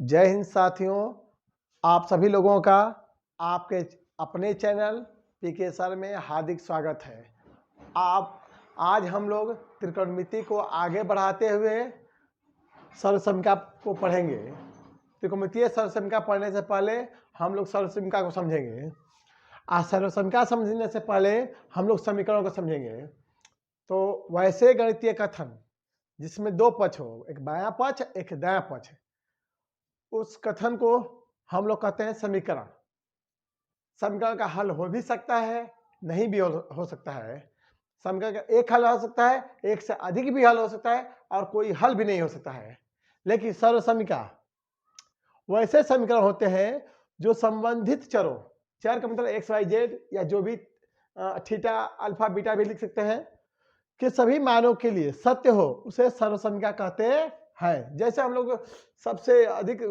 जय हिंद साथियों, आप सभी लोगों का आपके अपने चैनल पीके सर में हार्दिक स्वागत है। आज हम लोग त्रिकोणमिति को आगे बढ़ाते हुए सर्वसमीका को पढ़ेंगे। त्रिकोणमितीय सर्वसमीका पढ़ने से पहले हम लोग सर्वसमीका को समझेंगे। आज सर्वसमीका समझने से पहले हम लोग समीकरणों को समझेंगे। तो वैसे गणितीय कथन जिसमें दो पक्ष हो, एक बायां पक्ष एक दायां पक्ष, उस कथन को हम लोग कहते हैं समीकरण। समीकरण का हल हो भी सकता है, नहीं भी हो सकता है। समीकरण का एक हल हो सकता है, एक से अधिक भी हल हो सकता है, और कोई हल भी नहीं हो सकता है। लेकिन सर्वसमीका वैसे समीकरण होते हैं जो संबंधित चरों, चर का मतलब एक्स वाई जेड या जो भी थीटा अल्फा बीटा भी लिख सकते हैं, कि सभी मानों के लिए सत्य हो, उसे सर्वसमीका कहते हैं। जैसे हम लोग सबसे अधिक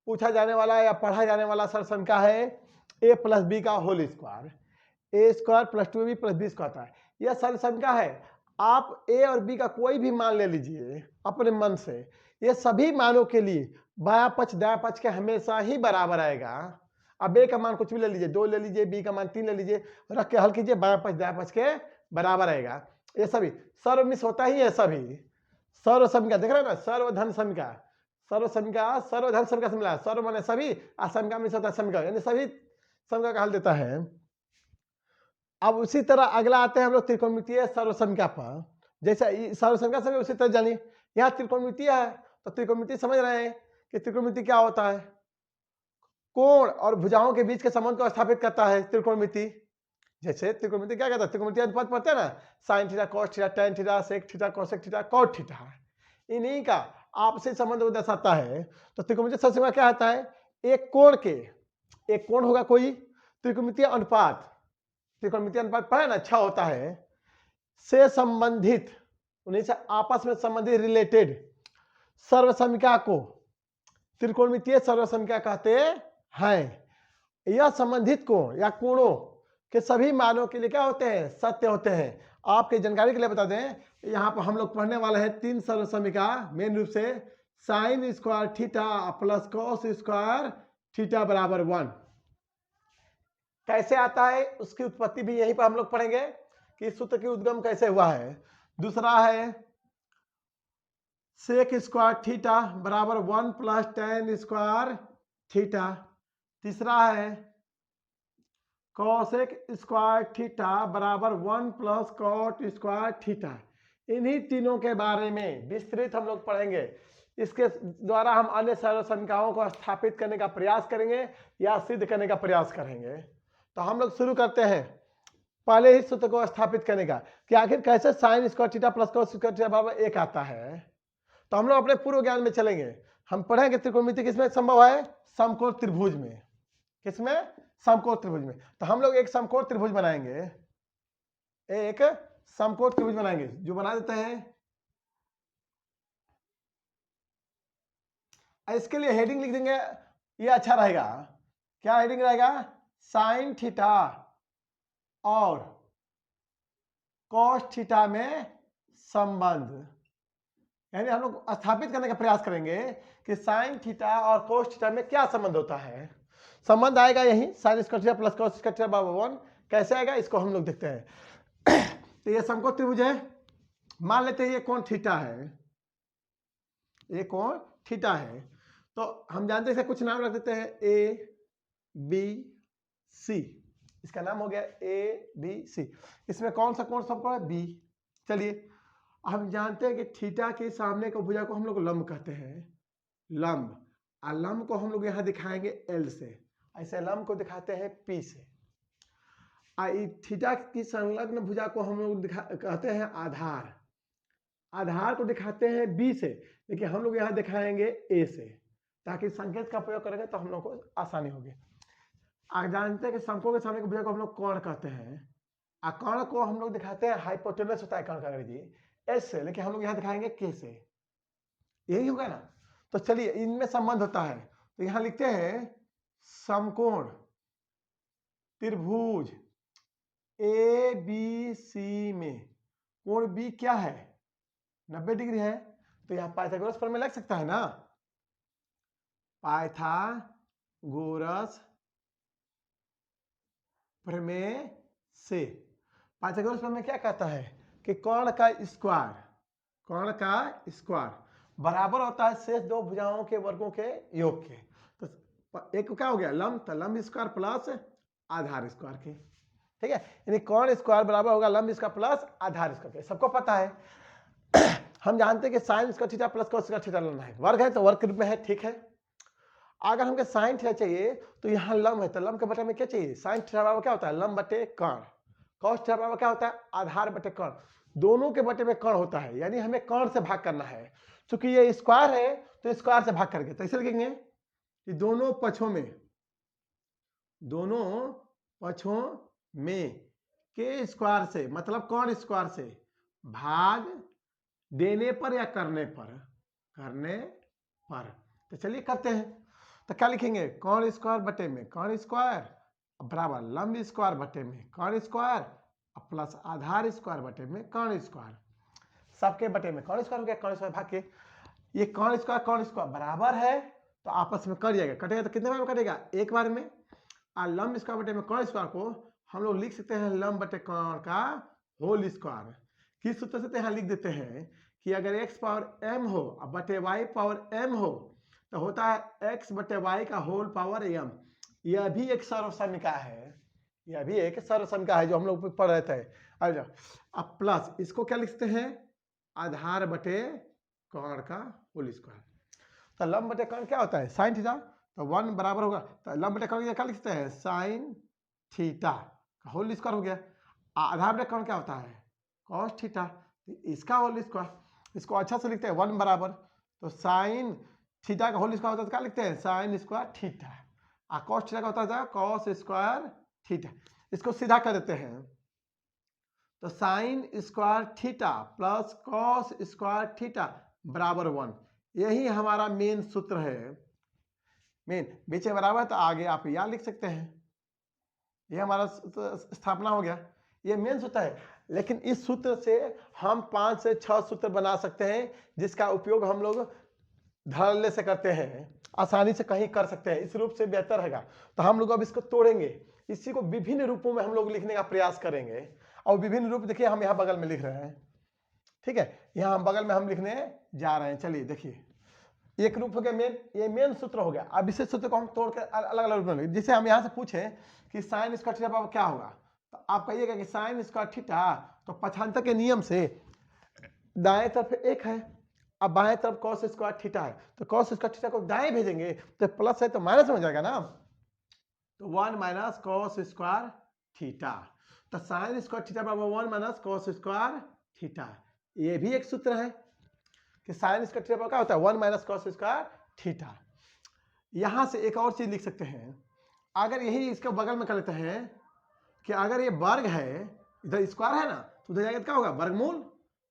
पूछा जाने वाला या पढ़ा जाने वाला सर्वसमीका है a प्लस बी का whole square, A square plus 2b plus B square था। यह सर्वसमीका है। आप a और b का कोई भी मान ले लीजिए अपने मन से, ये सभी मानों के लिए बायां पक्ष दायां पक्ष के हमेशा ही बराबर आएगा। अब a का मान कुछ भी ले लीजिए, 2 ले लीजिए, b का मान 3 ले लीजिए, रख के हल कीजिए, बायां पक्ष दायां पक्ष के बराबर आएगा। ये सभी सर्व मिस होता ही है। सभी सर्वसमीका देख रहे हैं ना, सर्वधन समीका, सर्वसमीका सर्वधन समीका से मिला। सर्व माने सभी, असमीका मिस होता है समीका, यानी सभी समीका का हल देता है। अब उसी तरह अगला आते हैं हम लोग त्रिकोणमितीय सर्वसमीका पर। जैसे सर्वसमीका से उसी तरह जानिए, यहाँ त्रिकोणमितीय है तो त्रिकोणमिति समझ रहे हैं कि त्रिकोणमिति क्या होता है। कोण और भुजाओं के बीच के संबंध को स्थापित करता है त्रिकोणमिति। जैसे त्रिकोणमिति क्या कहता है, त्रिकोणमिति अनुपात पढ़ते हैं ना, sine theta cos theta tan theta sec theta cosec theta cot theta, इन्हीं का आपसी संबंध को दर्शाता है। तो त्रिकोणमितीय सर्वसमीका क्या होता है, एक कोण होगा कोई, त्रिकोणमितीय अनुपात पढ़े ना, 6 होता है, से संबंधित, उन्हीं से आपस में संबंधित रिलेटेड सर्वसमीका को त्रिकोणमितीय सर्वसमीका कहते हैं। यह संबंधित कोण या कोणों के सभी मानों के लिए क्या होते हैं, सत्य होते हैं। आपकी जानकारी के लिए बता दें, यहाँ पर हम लोग पढ़ने वाले हैं 3 सर्वसमीका, मेन रूप से sign square theta plus cos square theta बराबर 1 कैसे आता है, उसकी उत्पत्ति भी यहीं पर हम लोग पढ़ेंगे कि सूत्र की उद्गम कैसे हुआ है। दूसरा है सेक स्क्वायर थीटा बराबर 1 प्लस टेन स्क्वायर थीटा। तीसरा है कॉसेक स्क्वायर थीटा बराबर 1 प्लस कॉट स्क्वायर थीटा। इन्हीं तीनों के बारे में विस्तृत हम लोग पढ़ेंगे। इसके द्वारा हम अन्य सर्वसमीकाओं को स्थापित करने का प्रयास करेंगे या सिद्ध करने का प्रयास करेंगे। तो हम लोग शुरू करते हैं पहले ही सूत्र को स्थापित करने का, कि आखिर कैसे sign square theta plus cos square theta बराबर 1 आता है। तो हम लोग अपने पूर्व ज्ञान में चलेंगे। हम पढ़ेंगे त्रिकोणमिति किसमें संभव है, समकोण त्रिभुज में। किसमें, समकोण त्रिभुज में। तो हम लोग एक समकोण त्रिभुज बनाएंगे, एक समकोण त्रिभुज बनाएंगे, जो बना देते हैं। इसके लिए हेडिंग लिख देंगे, ये अच्छा रहेगा। क्या हेडिंग रहेगा, साइन थीटा और कॉस थीटा में संबंध। यानी हम लोग स्थापित करने का प्रयास करेंगे कि साइन थीटा और कोस थीटा में क्या संबंध होता है। संबंध आएगा यही, sign square theta plus cos square theta बराबर 1। कैसे आएगा इसको हम लोग देखते हैं। तो ये समकोण त्रिभुज है, मान लेते हैं ये कोण थीटा है, ये कोण थीटा है। तो हम जानते हैं कुछ नाम रख देते हैं, ए बी सी। इसका नाम हो गया ए बी सी। इसमें कौन सा कोण समकोण है, बी। चलिए हम जानते हैं कि थीटा के सामने को भुजा को हम लोग लंब कहते हैं, लंब। और लंब को हम लोग यहाँ दिखाएंगे एल से, ऐसे लंब को दिखाते हैं पी से। थीटा की संलग्न भुजा को हम लोग कहते हैं आधार, आधार को दिखाते हैं बी से, लेकिन हम लोग यहाँ दिखाएंगे ए से, ताकि संकेत का प्रयोग करेंगे तो हम लोग को आसानी होगी। आप जानते हैं कि समकोण के सामने की भुजा को हम लोग कोण कहते हैं, और कोण को हम लोग दिखाते हैं, हाइपोटेनस होता है कोण का अंग्रेजी एस से, लेकिन हम लोग यहाँ दिखाएंगे के से। यही होगा ना। तो चलिए इनमें संबंध होता है, तो यहाँ लिखते हैं समकोण त्रिभुज ए बी सी में कोण बी क्या है, 90 डिग्री है। तो यहाँ पाइथागोरस प्रमेय लग सकता है ना। पाइथागोरस प्रमेय से। पाइथागोरस प्रमेय क्या कहता है कि कर्ण का स्क्वायर बराबर होता है शेष दो भुजाओं के वर्गों के योग के। तो एक क्या हो गया लंब, तो लंब स्क्वायर प्लस आधार स्क्वायर के। ठीक है, यानी कर्ण स्क्वायर बराबर होगा लंब स्क्वायर प्लस आधार स्क्वायर के। सबको पता है हम जानते हैं कि sign square theta plus cos square theta लेना है। वर्ग है तो वर्ग के रूप में है, ठीक है। अगर हमको साइन थीटा चाहिए तो यहाँ लंब है, तो लंब के बटे में क्या चाहिए, साइन थीटा बराबर क्या होता है लंब बटे कर्ण। कॉस थीटा बराबर क्या होता है आधार बटे कर्ण। दोनों के बटे में कर्ण होता है, यानी हमें कर्ण से भाग करना है। चूंकि ये स्क्वायर है तो स्क्वायर से भाग करके, तो इसे लिखेंगे कि दोनों पक्षों में के स्क्वायर से, मतलब कर्ण स्क्वायर से भाग देने पर या करने पर। तो चलिए करते हैं। तो क्या लिखेंगे, कर्ण स्क्वायर बटे में कर्ण स्क्वायर बराबर लंब स्क्वायर बटे में कर्ण स्क्वायर प्लस आधार स्क्वायर बटे में कर्ण स्क्वायर। सबके बटे में कर्ण स्क्वायर हो गया, कर्ण स्क्वायर भाग के ये कर्ण स्क्वायर बराबर है तो आपस में कट जाएगा। कटेगा तो कितने बार में कटेगा, एक बार में। और लंब स्क्वायर बटे में कर्ण स्क्वायर को हम लोग लिख सकते हैं लंब बटे कर्ण का होल स्क्वायर। किस सूत्र से यहाँ लिख देते हैं कि अगर x पावर m हो बटे y पावर m हो तो होता है x बटे y का होल पावर m। यह भी एक सर्वसमीका है, जो हम लोग पढ़ रहे थे। अब प्लस इसको क्या लिखते हैं आधार बटे कर्ण का होल स्क्वायर। तो लंब बटे कर्ण क्या होता है साइन थीटा, तो 1 बराबर होगा, तो लंब बटे कर्ण क्या लिखते हैं साइन थीटा का होल स्क्वायर हो गया। आधार बटे कर्ण क्या होता है कॉस थीटा, तो इसका होल स्क्वायर। इसको अच्छा से लिखते हैं 1 बराबर, तो साइन थीटा का होल स्क्वायर होता है तो क्या लिखते हैं साइन स्क्वायर थीटा। और कॉस थीटा का होता है कॉस स्क्वायर थीटा। इसको सीधा कर देते हैं तो sign square theta plus cos square theta बराबर 1। यही हमारा मेन सूत्र है। मेन बीच में बराबर तो आगे आप यह लिख सकते हैं, यह हमारा स्थापना हो गया। ये मेन सूत्र है, लेकिन इस सूत्र से हम 5 से 6 सूत्र बना सकते हैं जिसका उपयोग हम लोग धड़ल्ले से करते हैं, आसानी से कहीं कर सकते हैं। इस रूप से बेहतर रहेगा। तो हम लोग अब इसको तोड़ेंगे, इसी को विभिन्न रूपों में हम लोग लिखने का प्रयास करेंगे। और विभिन्न रूप देखिए हम यहाँ बगल में लिख रहे हैं, ठीक है, यहाँ हम बगल में हम लिखने जा रहे हैं। चलिए देखिए, एक रूप हो गया मेन, ये मेन सूत्र हो गया। अब इस सूत्र को हम तोड़ कर अलग अलग रूप में लिखेंगे। जैसे हम यहाँ से पूछे कि साइन स्क्वायर थीटा बराबर क्या होगा, तो आप कहिएगा कि साइन स्क्वायर थीटा, तो पक्षांतर के नियम से दाएं तरफ एक है, अब बाएं तरफ कॉस स्क्वायर थीटा है, तो कॉस स्क्वायर थीटा को दाएं भेजेंगे तो प्लस है तो माइनस हो जाएगा ना, तो 1 माइनस कॉस स्क्वायर थीटा। तो साइन स्क्वायर थीटा बराबर 1 माइनस कॉस स्क्वायर थीटा। ये भी एक सूत्र है कि साइन स्क्वायर थीटा क्या होता है 1 माइनस कॉस स्क्वायर थीटा। यहां से एक और चीज लिख सकते हैं, अगर यही इसके बगल में कर लेते हैं कि अगर ये वर्ग है, इधर स्क्वायर है ना, तो उधर जाएगा क्या होगा वर्गमूल।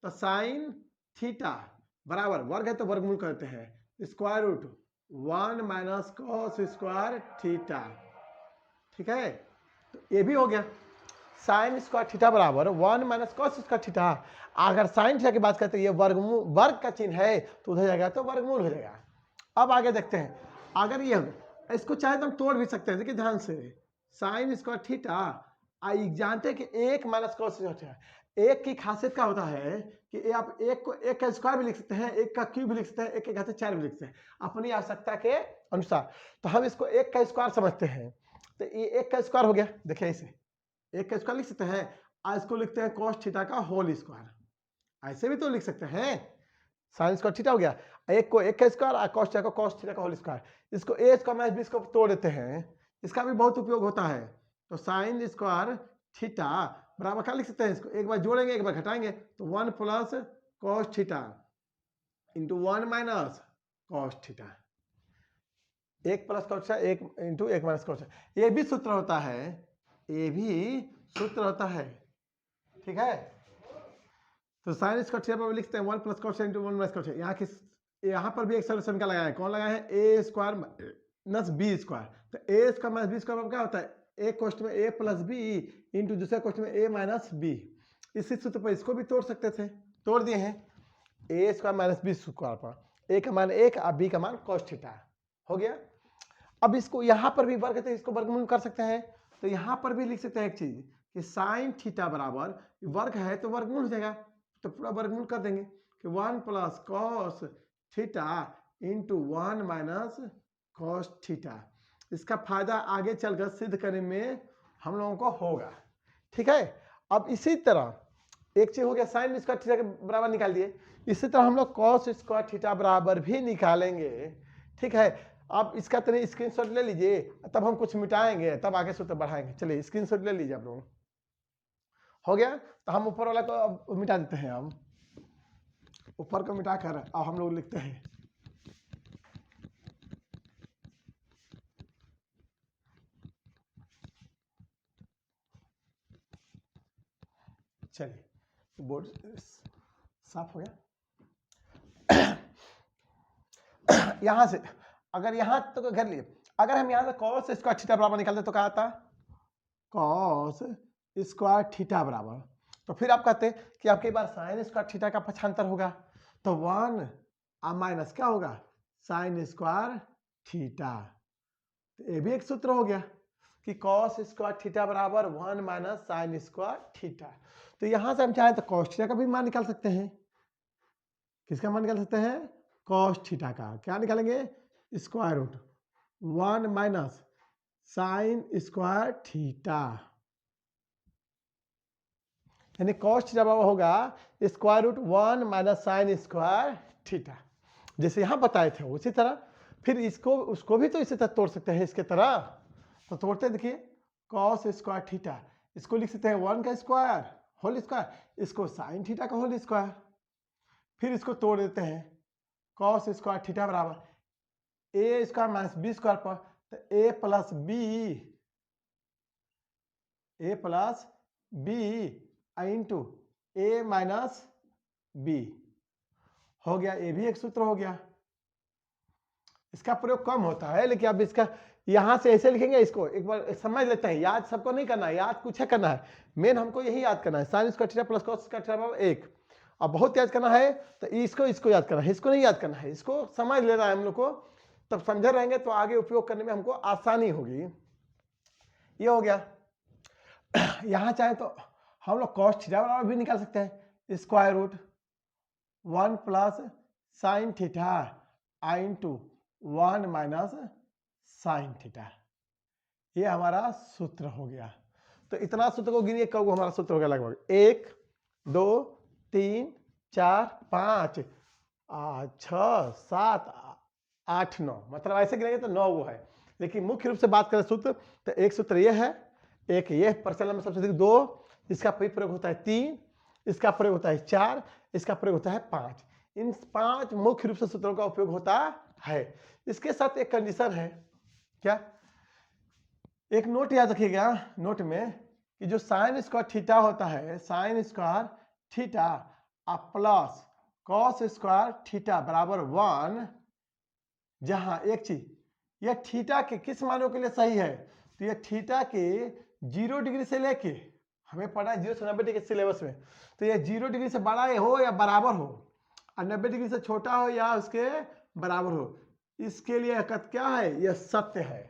तो साइन थीटा बराबर वर्ग है तो वर्गमूल करते हैं square root 1 minus cos square theta. ठीक है, तो ये भी हो गया साइन स्क्वायर थीटा बराबर 1 माइनस कॉस स्क्वायर थीटा। अगर साइन थीटा की बात करते हैं ये वर्गमूल, वर्ग का चिन्ह है तो उधर जाएगा तो वर्गमूल हो जाएगा। अब आगे देखते हैं, अगर ये इसको चाहे तो हम तोड़ भी सकते हैं। देखिए ध्यान से, साइन स्क्वायर थीटा जानते हैं कि 1 माइनस कॉस स्क्वायर थीटा। एक की खासियत क्या होता है कि आप एक को एक का स्क्वायर भी लिख सकते हैं, एक का क्यूब भी लिख सकते हैं, एक के घात 4 भी लिख सकते हैं अपनी आवश्यकता के अनुसार। तो हम इसको एक का स्क्वायर समझते हैं, तो ये एक का स्क्वायर हो गया। देखिए इसे एक का स्क्वायर लिख सकते हैं, और इसको लिखते हैं कॉस थीटा का होल स्क्वायर। ऐसे भी तो लिख सकते हैं, साइन स्क्वायर थीटा हो गया, एक को एक का स्क्वायर और कॉस थीटा का होल स्क्वायर। इसको ए स्क्वायर माइनस बी स्क्वायर तोड़ देते हैं, इसका भी बहुत उपयोग होता है। तो साइन स्क्वायर थीटा बराबर क्या लिख सकते हैं, इसको एक बार जोड़ेंगे एक बार घटाएंगे, तो 1 plus cos theta into 1 minus cos theta. 1 plus cos theta 1 into 1 minus cos theta. ये भी सूत्र होता है, ये भी सूत्र होता है। ठीक है, तो साइन स्क्वायर थीटा पर लिखते हैं 1 plus cos theta into 1 minus cos theta. यहाँ पर भी एक सॉल्यूशन का लगाया है, कौन लगाया है A square minus B square. तो ए स्क्वायर माइनस बी स्क्वायर क्या होता है, एक क्वेश्चन में ए प्लस बी इंटू दूसरे क्वेश्चन में ए माइनस बी। इसी सूत्र पर इसको भी तोड़ सकते थे, तोड़ दिए हैं। ए स्क्वायर माइनस बी स्क्वायर पर ए का मान 1 और बी का मान कॉस थीटा। हो गया। अब इसको यहाँ पर भी वर्ग है तो इसको वर्गमूल कर सकते हैं, तो यहाँ पर भी लिख सकते हैं एक चीज कि साइन थीटा बराबर वर्ग है तो वर्गमूल हो जाएगा, तो पूरा वर्गमूल कर देंगे कि 1 plus cos theta into 1 minus cos theta. इसका फायदा आगे चलकर सिद्ध करने में हम लोगों को होगा। ठीक है, अब इसी तरह एक चीज हो गया साइन स्क्वायर थीटा के बराबर निकाल दिए, इसी तरह हम लोग कॉस स्क्वायर थीटा बराबर भी निकालेंगे। ठीक है, आप इसका तनी स्क्रीनशॉट ले लीजिए, तब हम कुछ मिटाएंगे तब आगे सूत्र बढ़ाएंगे। चलिए स्क्रीनशॉट ले लीजिए आप लोग। हो गया, तो हम ऊपर वाला को अब मिटा देते हैं। हम ऊपर को मिटा कर अब हम लोग लिखते हैं चलिए बोर्ड साफ हो गया। यहां से अगर यहां तो घर लिए, अगर हम यहां से कॉस स्क्वायर थीटा बराबर निकालते तो क्या आता, कॉस स्क्वायर थीटा बराबर, तो फिर आप कहते कि आपकी बार साइन स्क्वायर थीटा का पक्षांतर होगा, तो 1 माइनस क्या होगा साइन स्क्वायर थीटा। तो ये भी एक सूत्र हो गया कि कॉस स्क्वायर थीटा बराबर 1 माइनस साइन स्क्वायर थीटा। तो यहां से हम चाहें तो कॉस थीटा का भी मान निकाल सकते हैं। किसका मान निकाल सकते हैं, कॉस थीटा का। क्या निकालेंगे, square root 1 minus sine square theta, यानी कॉस थीटा बराबर होगा square root 1 minus sine square theta, जैसे यहां बताए थे उसी तरह। फिर इसको उसको भी तो इसी तरह तोड़ सकते हैं इसके तरह, तो तोड़ते देखिए कॉस स्क्वायर थीटा, इसको लिख सकते हैं 1 का स्क्वायर होल स्क्वायर, इसको साइन थीटा का होल स्क्वायर। फिर इसको तोड़ देते हैं कॉस स्क्वायर थीटा बराबर ए स्क्वायर माइनस बी स्क्वायर पर, तो ए प्लस बी इंटू ए माइनस बी हो गया। ये भी एक सूत्र हो गया। इसका प्रयोग कम होता है, लेकिन अब इसका यहां से ऐसे लिखेंगे, इसको एक बार समझ लेते हैं। याद सबको नहीं करना है, याद कुछ है करना है, मेन हमको यही याद करना है sign square theta plus cos square theta बराबर 1। अब बहुत याद करना है तो इसको याद करना है, इसको नहीं याद करना है, इसको समझ लेना है हम लोग को, तब समझे रहेंगे तो आगे उपयोग करने में हमको आसानी होगी। ये हो गया। यहां चाहे तो हम लोग कॉस थीटा बराबर भी निकाल सकते हैं, square root 1 plus sine theta into 1 minus sine theta, ये हमारा सूत्र हो गया। तो इतना सूत्र को गिनिए, कब हमारा सूत्र हो गया लगभग 1 2 3 4 5 6 7 8 9, मतलब ऐसे गिनेंगे तो 9 वो है। लेकिन मुख्य रूप से बात करें सूत्र, तो एक सूत्र ये है, एक ये प्रचलन में सबसे अधिक 2, इसका प्रयोग होता है 3, इसका प्रयोग होता है 4, इसका प्रयोग होता है 5। इन 5 मुख्य रूप से सूत्रों का उपयोग होता है। इसके साथ एक कंडीशन है, क्या, एक नोट याद रखिएगा नोट में कि जो साइन स्क्वायर थीटा होता है, sign square theta plus cos square theta बराबर 1, जहां एक चीज यह थीटा के किस मानों के लिए सही है, तो यह थीटा के 0 डिग्री से लेके, हमें पढ़ा है 0 से 90 डिग्री सिलेबस में, तो यह 0 डिग्री से बड़ा हो या बराबर हो, और 90 डिग्री से छोटा हो या उसके बराबर हो, इसके लिए क्या है, यह सत्य है।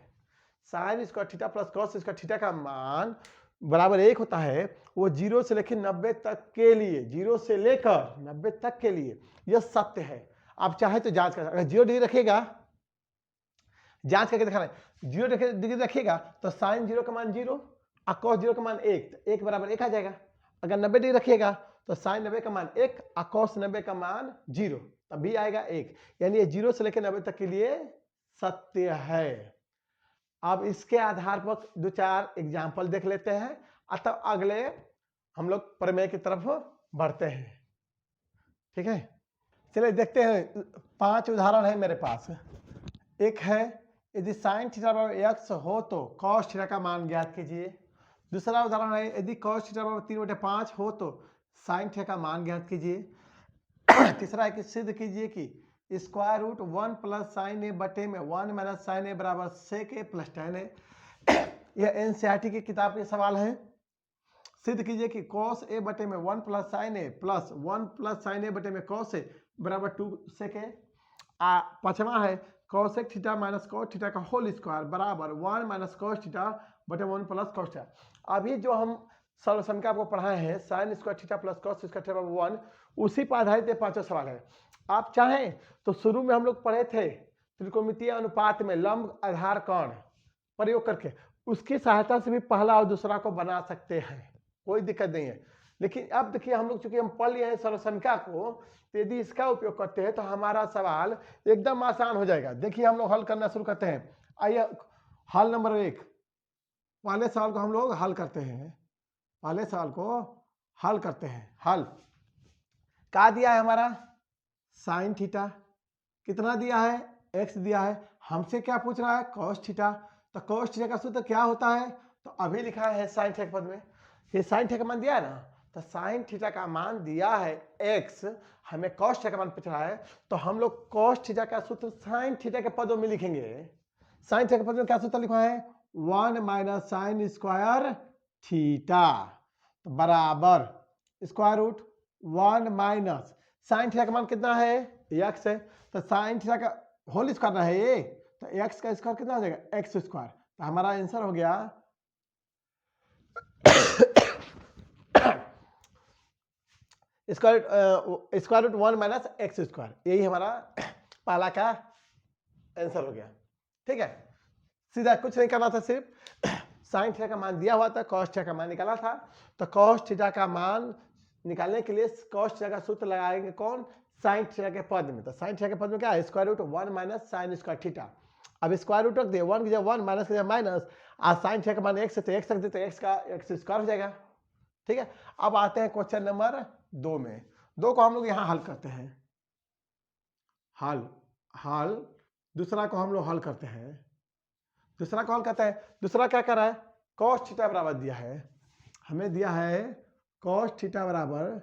Sign square theta plus cos square theta का मान बराबर 1 होता है, वो 0 से लेकर 90 तक के लिए, 0 से लेकर 90 तक के लिए यह सत्य है। आप चाहे तो जांच कर, अगर 0 डिग्री रखिएगा, जांच करके दिखाना है, 0 डिग्री रखिएगा तो साइन 0 का मान 0 और कॉस 0 का मान 1, तो 1 बराबर 1 आ जाएगा। अगर 90 डिग्री रखिएगा तो साइन 90 का मान 1 और कॉस 90 का मान 0, तब भी आएगा 1, यानी ये 0 से लेकर 90 तक के लिए सत्य है। अब इसके आधार पर 2-4 एग्जाम्पल देख लेते हैं, अतः अगले हम लोग प्रमेय की तरफ बढ़ते हैं। ठीक है, चलिए देखते हैं। 5 उदाहरण है मेरे पास। एक है, यदि साइन थीटा बराबर x हो तो कॉस थीटा का मान ज्ञात कीजिए। दूसरा उदाहरण है, यदि कॉस थीटा बराबर 3/5 हो तो साइन थीटा का मान ज्ञात कीजिए। तीसरा है कि सिद्ध कीजिए कि स्क्वायर रूट 1 प्लस साइन ए बटे में 1 माइनस साइन ए बराबर सेक ए प्लस tan ए। यह एनसीईआरटी की किताब के सवाल है। सिद्ध कीजिए कि cos ए बटे में 1 प्लस साइन ए प्लस 1 प्लस साइन ए बटे में cos ए बराबर 2 सेक ए। पांचवा है, cosec theta minus cos theta का होल स्क्वायर बराबर 1 माइनस कॉस थीटा बटे 1 प्लस कॉस थीटा। अभी जो हम सॉल्यूशन का आपको पढ़ाए हैं sign square theta plus cos square theta बराबर 1, उसी पर आधारित ये पांचों सवाल है। आप चाहें तो शुरू में हम लोग पढ़े थे त्रिकोणमितीय अनुपात में लंब आधार कोण प्रयोग करके, उसकी सहायता से भी पहला और दूसरा को बना सकते हैं, कोई दिक्कत नहीं है। लेकिन अब देखिए हम लोग चूंकि हम पढ़ लिए हैं सरलसंख्या को, तो यदि इसका उपयोग करते हैं तो हमारा सवाल एकदम आसान हो जाएगा। देखिए हम लोग हल करना शुरू करते हैं। आइए हल नंबर 1, पहले सवाल को हम लोग हल करते हैं। पहले सवाल को हल करते हैं। हल क्या दिया है हमारा साइन थीटा, कितना दिया है x दिया है, हमसे क्या पूछ रहा है कॉस थीटा। तो कॉस थीटा का सूत्र क्या होता है, तो अभी लिखा है साइन थीटा के पद में, ये साइन थीटा का मान दिया है ना, तो साइन थीटा का मान दिया है x, हमें कॉस थीटा का मान पूछ रहा है, तो हम लोग कॉस थीटा का सूत्र साइन थीटा के पदों में लिखेंगे। साइन थीटा के पद में क्या सूत्र लिखा है 1 माइनस साइन स्क्वायर थीटा बराबर square root 1 minus sine theta का मान कितना है x है, तो साइन थीटा का होल स्क्वायर ना है ये, तो x का स्क्वायर कितना हो जाएगा एक्स स्क्वायर। तो हमारा आंसर हो गया square root 1 minus x square, यही हमारा पहला का आंसर हो गया। ठीक है, सीधा कुछ नहीं करना था, सिर्फ साइन थीटा का मान दिया हुआ था, कॉस थीटा का मान निकाला था, तो कॉस थीटा का मान निकालने के लिए कॉस थीटा का सूत्र लगाएंगे कौन साइन थीटा के पद में। तो साइन थीटा के पद में क्या है square root 1 minus sine square theta. अब स्क्वायर रूट रख दिए, 1 की जगह 1 माइनस की जगह माइनस, आज साइन थीटा का मान x है तो x रख देते, x का x स्क्वायर हो जाएगा। ठीक है, अब आते हैं क्वेश्चन नंबर 2 में। 2 को हम लोग यहाँ हल करते हैं। हल दूसरा को हम लोग हल करते हैं। दूसरा को हल करते हैं, दूसरा क्या कर रहा है कॉस थीटा बराबर दिया है, हमें दिया है कॉस थीटा बराबर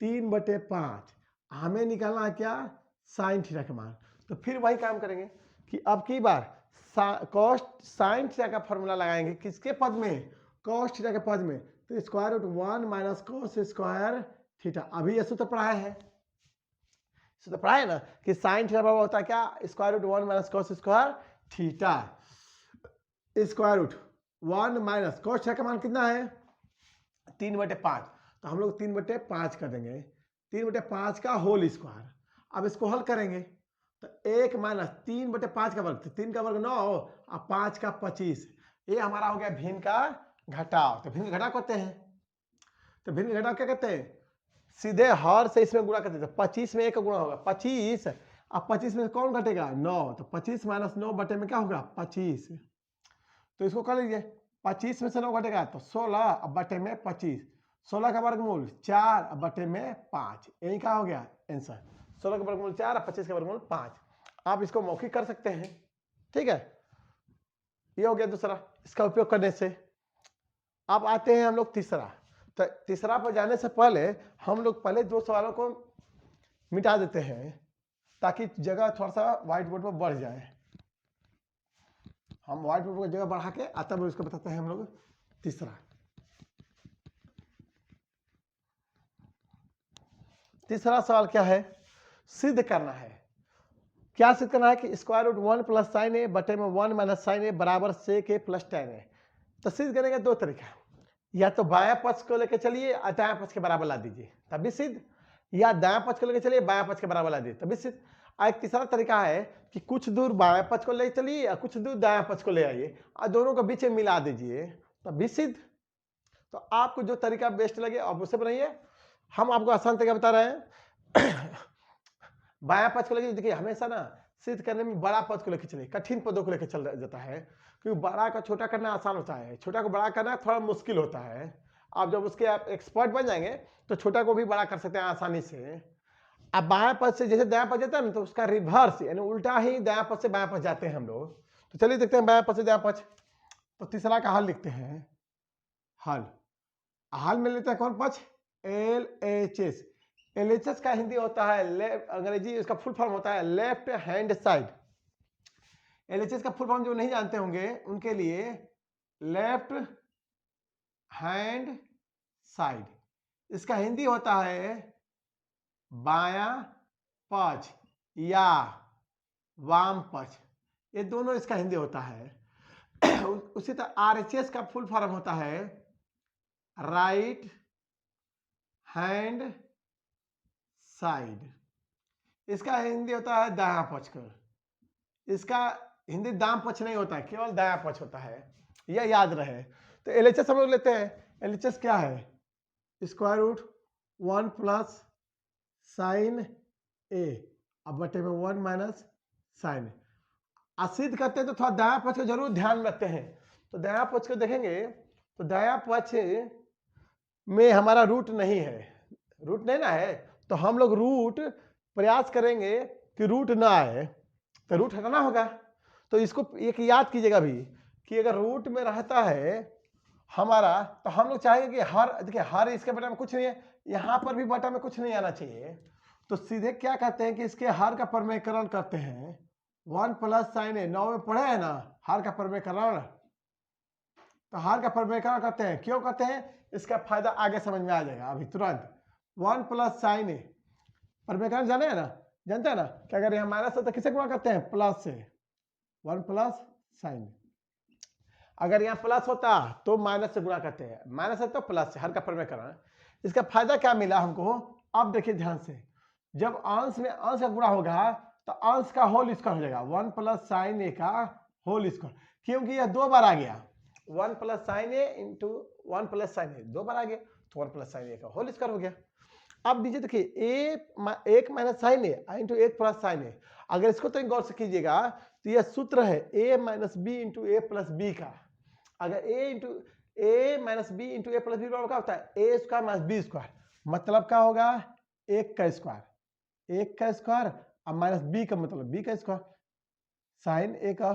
3/5, हमें निकालना है क्या साइन थीटा का मान। तो फिर वही काम करेंगे कि अब की बार कॉस साइन थीटा का फॉर्मूला लगाएंगे किसके पद में कॉस थीटा के पद में, तो square root 1 minus cos square theta. अभी ये सूत्र पढ़ाया है, सूत्र पढ़ाया है ना कि साइन थीटा बराबर होता है क्या square root 1 minus cos square theta. Square root 1 minus cos theta का मान कितना है 3/5, तो हम लोग 3/5 कर देंगे, 3/5 का होल स्क्वायर। अब इसको हल करेंगे तो 1 माइनस 3/5 का वर्ग, 3 का वर्ग 9 और 5 का 25, ये हमारा हो गया भिन्न का घटाव। तो भिन्न घटाव करते हैं, तो भिन्न घटाव क्या कहते हैं सीधे हर से इसमें गुणा करते हैं, 25 में 1 का गुणा होगा 25, अब 25 में कौन घटेगा 9, तो 25 माइनस 9 बटे में क्या होगा 25, तो इसको कर लीजिए 25 में से 9 घटेगा तो 16 अब बटे में 25, 16 का वर्गमूल 4 अब बटे में 5, यही क्या हो गया आंसर 16 का वर्गमूल 4 और 25 का वर्गमूल 5। आप इसको मौखिक कर सकते हैं। ठीक है, ये हो गया दूसरा इसका उपयोग करने से। अब आते हैं हम लोग तीसरा, तो तीसरा पर जाने से पहले हम लोग पहले 2 सवालों को मिटा देते हैं ताकि जगह थोड़ा सा व्हाइट बोर्ड पर बढ़ जाए। हम व्हाइट बोर्ड पर जगह बढ़ा के तब उसको बताते हैं हम लोग तीसरा। तीसरा सवाल क्या है सिद्ध करना है, क्या सिद्ध करना है कि स्क्वायर रूट 1 प्लस साइन ए बटे में 1 माइनस साइन ए बराबर सेक ए प्लस tan ए। तो सिद्ध करने का 2 तरीका, या तो बायां पक्ष को लेकर चलिए और दायां पक्ष के बराबर ला दीजिए तभी सिद्ध, या दायां पक्ष को लेकर चलिए बायां पक्ष के बराबर ला दीजिए तभी सिद्ध। एक तीसरा तरीका है कि कुछ दूर बायां पक्ष को ले चलिए या कुछ दूर दायां पक्ष को ले आइए और दोनों को बीच में मिला दीजिए तभी सिद्ध। तो आपको जो तरीका बेस्ट लगे आप उसे बनाइए, हम आपको आसान तरीका बता रहे हैं। बायां पक्ष को लेकर देखिए हमेशा ना सिद्ध करने में बड़ा पद को लेकर चलिए, कठिन पदों को लेकर चल जाता है, क्योंकि बड़ा का छोटा करना आसान होता है, छोटा को बड़ा करना थोड़ा मुश्किल होता है। आप जब उसके आप एक्सपर्ट बन जाएंगे तो छोटा को भी बड़ा कर सकते हैं आसानी से। अब बायां पद से जैसे दायां पद जाता है ना तो उसका रिवर्स यानी उल्टा ही दायां पद से बायां पद जाते हैं हम लोग। तो चलिए देखते हैं बायां पद से दायां पद। तो तीसरा का हल लिखते हैं, हल में लेते हैं कौन पक्ष LHS। LHS का हिंदी होता है लेफ्ट, अंग्रेजी इसका फुल फॉर्म होता है लेफ्ट हैंड साइड। LHS का फुल फॉर्म जो नहीं जानते होंगे उनके लिए लेफ्ट हैंड साइड, इसका हिंदी होता है बायां पक्ष या वाम पक्ष, ये दोनों इसका हिंदी होता है। उसी तरह RHS का फुल फॉर्म होता है राइट हैंड साइड, इसका हिंदी होता है दायां पक्ष का। इसका हिंदी दाम पक्ष नहीं होता है, केवल दायां पक्ष होता है, यह याद रहे। तो LHS हम लोग लेते हैं। LHS क्या है? स्क्वायर रूट 1 प्लस साइन ए अब बटे में 1 माइनस साइन। सिद्ध करते हैं तो थोड़ा दायां पक्ष को जरूर ध्यान रखते हैं। तो दायां पक्ष को देखेंगे तो दायां पक्ष में हमारा रूट नहीं है, रूट नहीं ना है, तो हम लोग रूट प्रयास करेंगे कि रूट ना आए, तो रूट हटाना होगा। तो इसको एक याद कीजिएगा भी कि अगर रूट में रहता है हमारा, तो हम लोग चाहेंगे कि हर, देखिए हर इसके बटा में कुछ नहीं है, यहाँ पर भी बटा में कुछ नहीं आना चाहिए। तो सीधे क्या करते हैं कि इसके हर का प्रमेयकरण करते हैं। 1 प्लस साइन ए, 9 में पढ़े हैं ना हर का प्रमेयकरण, तो हर का प्रमेयकरण करते हैं। क्यों करते हैं? इसका फायदा आगे समझ में आ जाएगा अभी तुरंत। 1 प्लस साइन ए प्रमेयकरण जाने हैं ना, जानते हैं ना कि अगर यहाँ माइनस है तो किसे गुणा करते हैं? प्लस से। 1 प्लस साइन, अगर यहाँ प्लस होता तो माइनस से गुणा करते हैं, माइनस है तो प्लस से, हर का प्रमेयकरण। इसका फायदा क्या मिला हमको? अब देखिए ध्यान से, जब अंश में अंश का गुणा होगा तो अंश का होल स्क्वायर हो जाएगा। 1 प्लस साइन ए का होल स्क्वायर, क्योंकि यह 2 बार आ गया। 1 plus sine A into 1 plus sine ए 2 बार आ गया, तो 1 प्लस साइन ए का होल स्क्वायर हो गया। अब दीजिए देखिए एक minus sign A into 1 plus sine ए, अगर इसको तो गौर से कीजिएगा तो यह सूत्र है a minus B into A plus B का। अगर a minus B into A plus B क्या होता है? A square minus B square, मतलब क्या होगा? 1 का स्क्वायर, 1 का स्क्वायर अब माइनस बी का मतलब बी का स्क्वायर, साइन ए का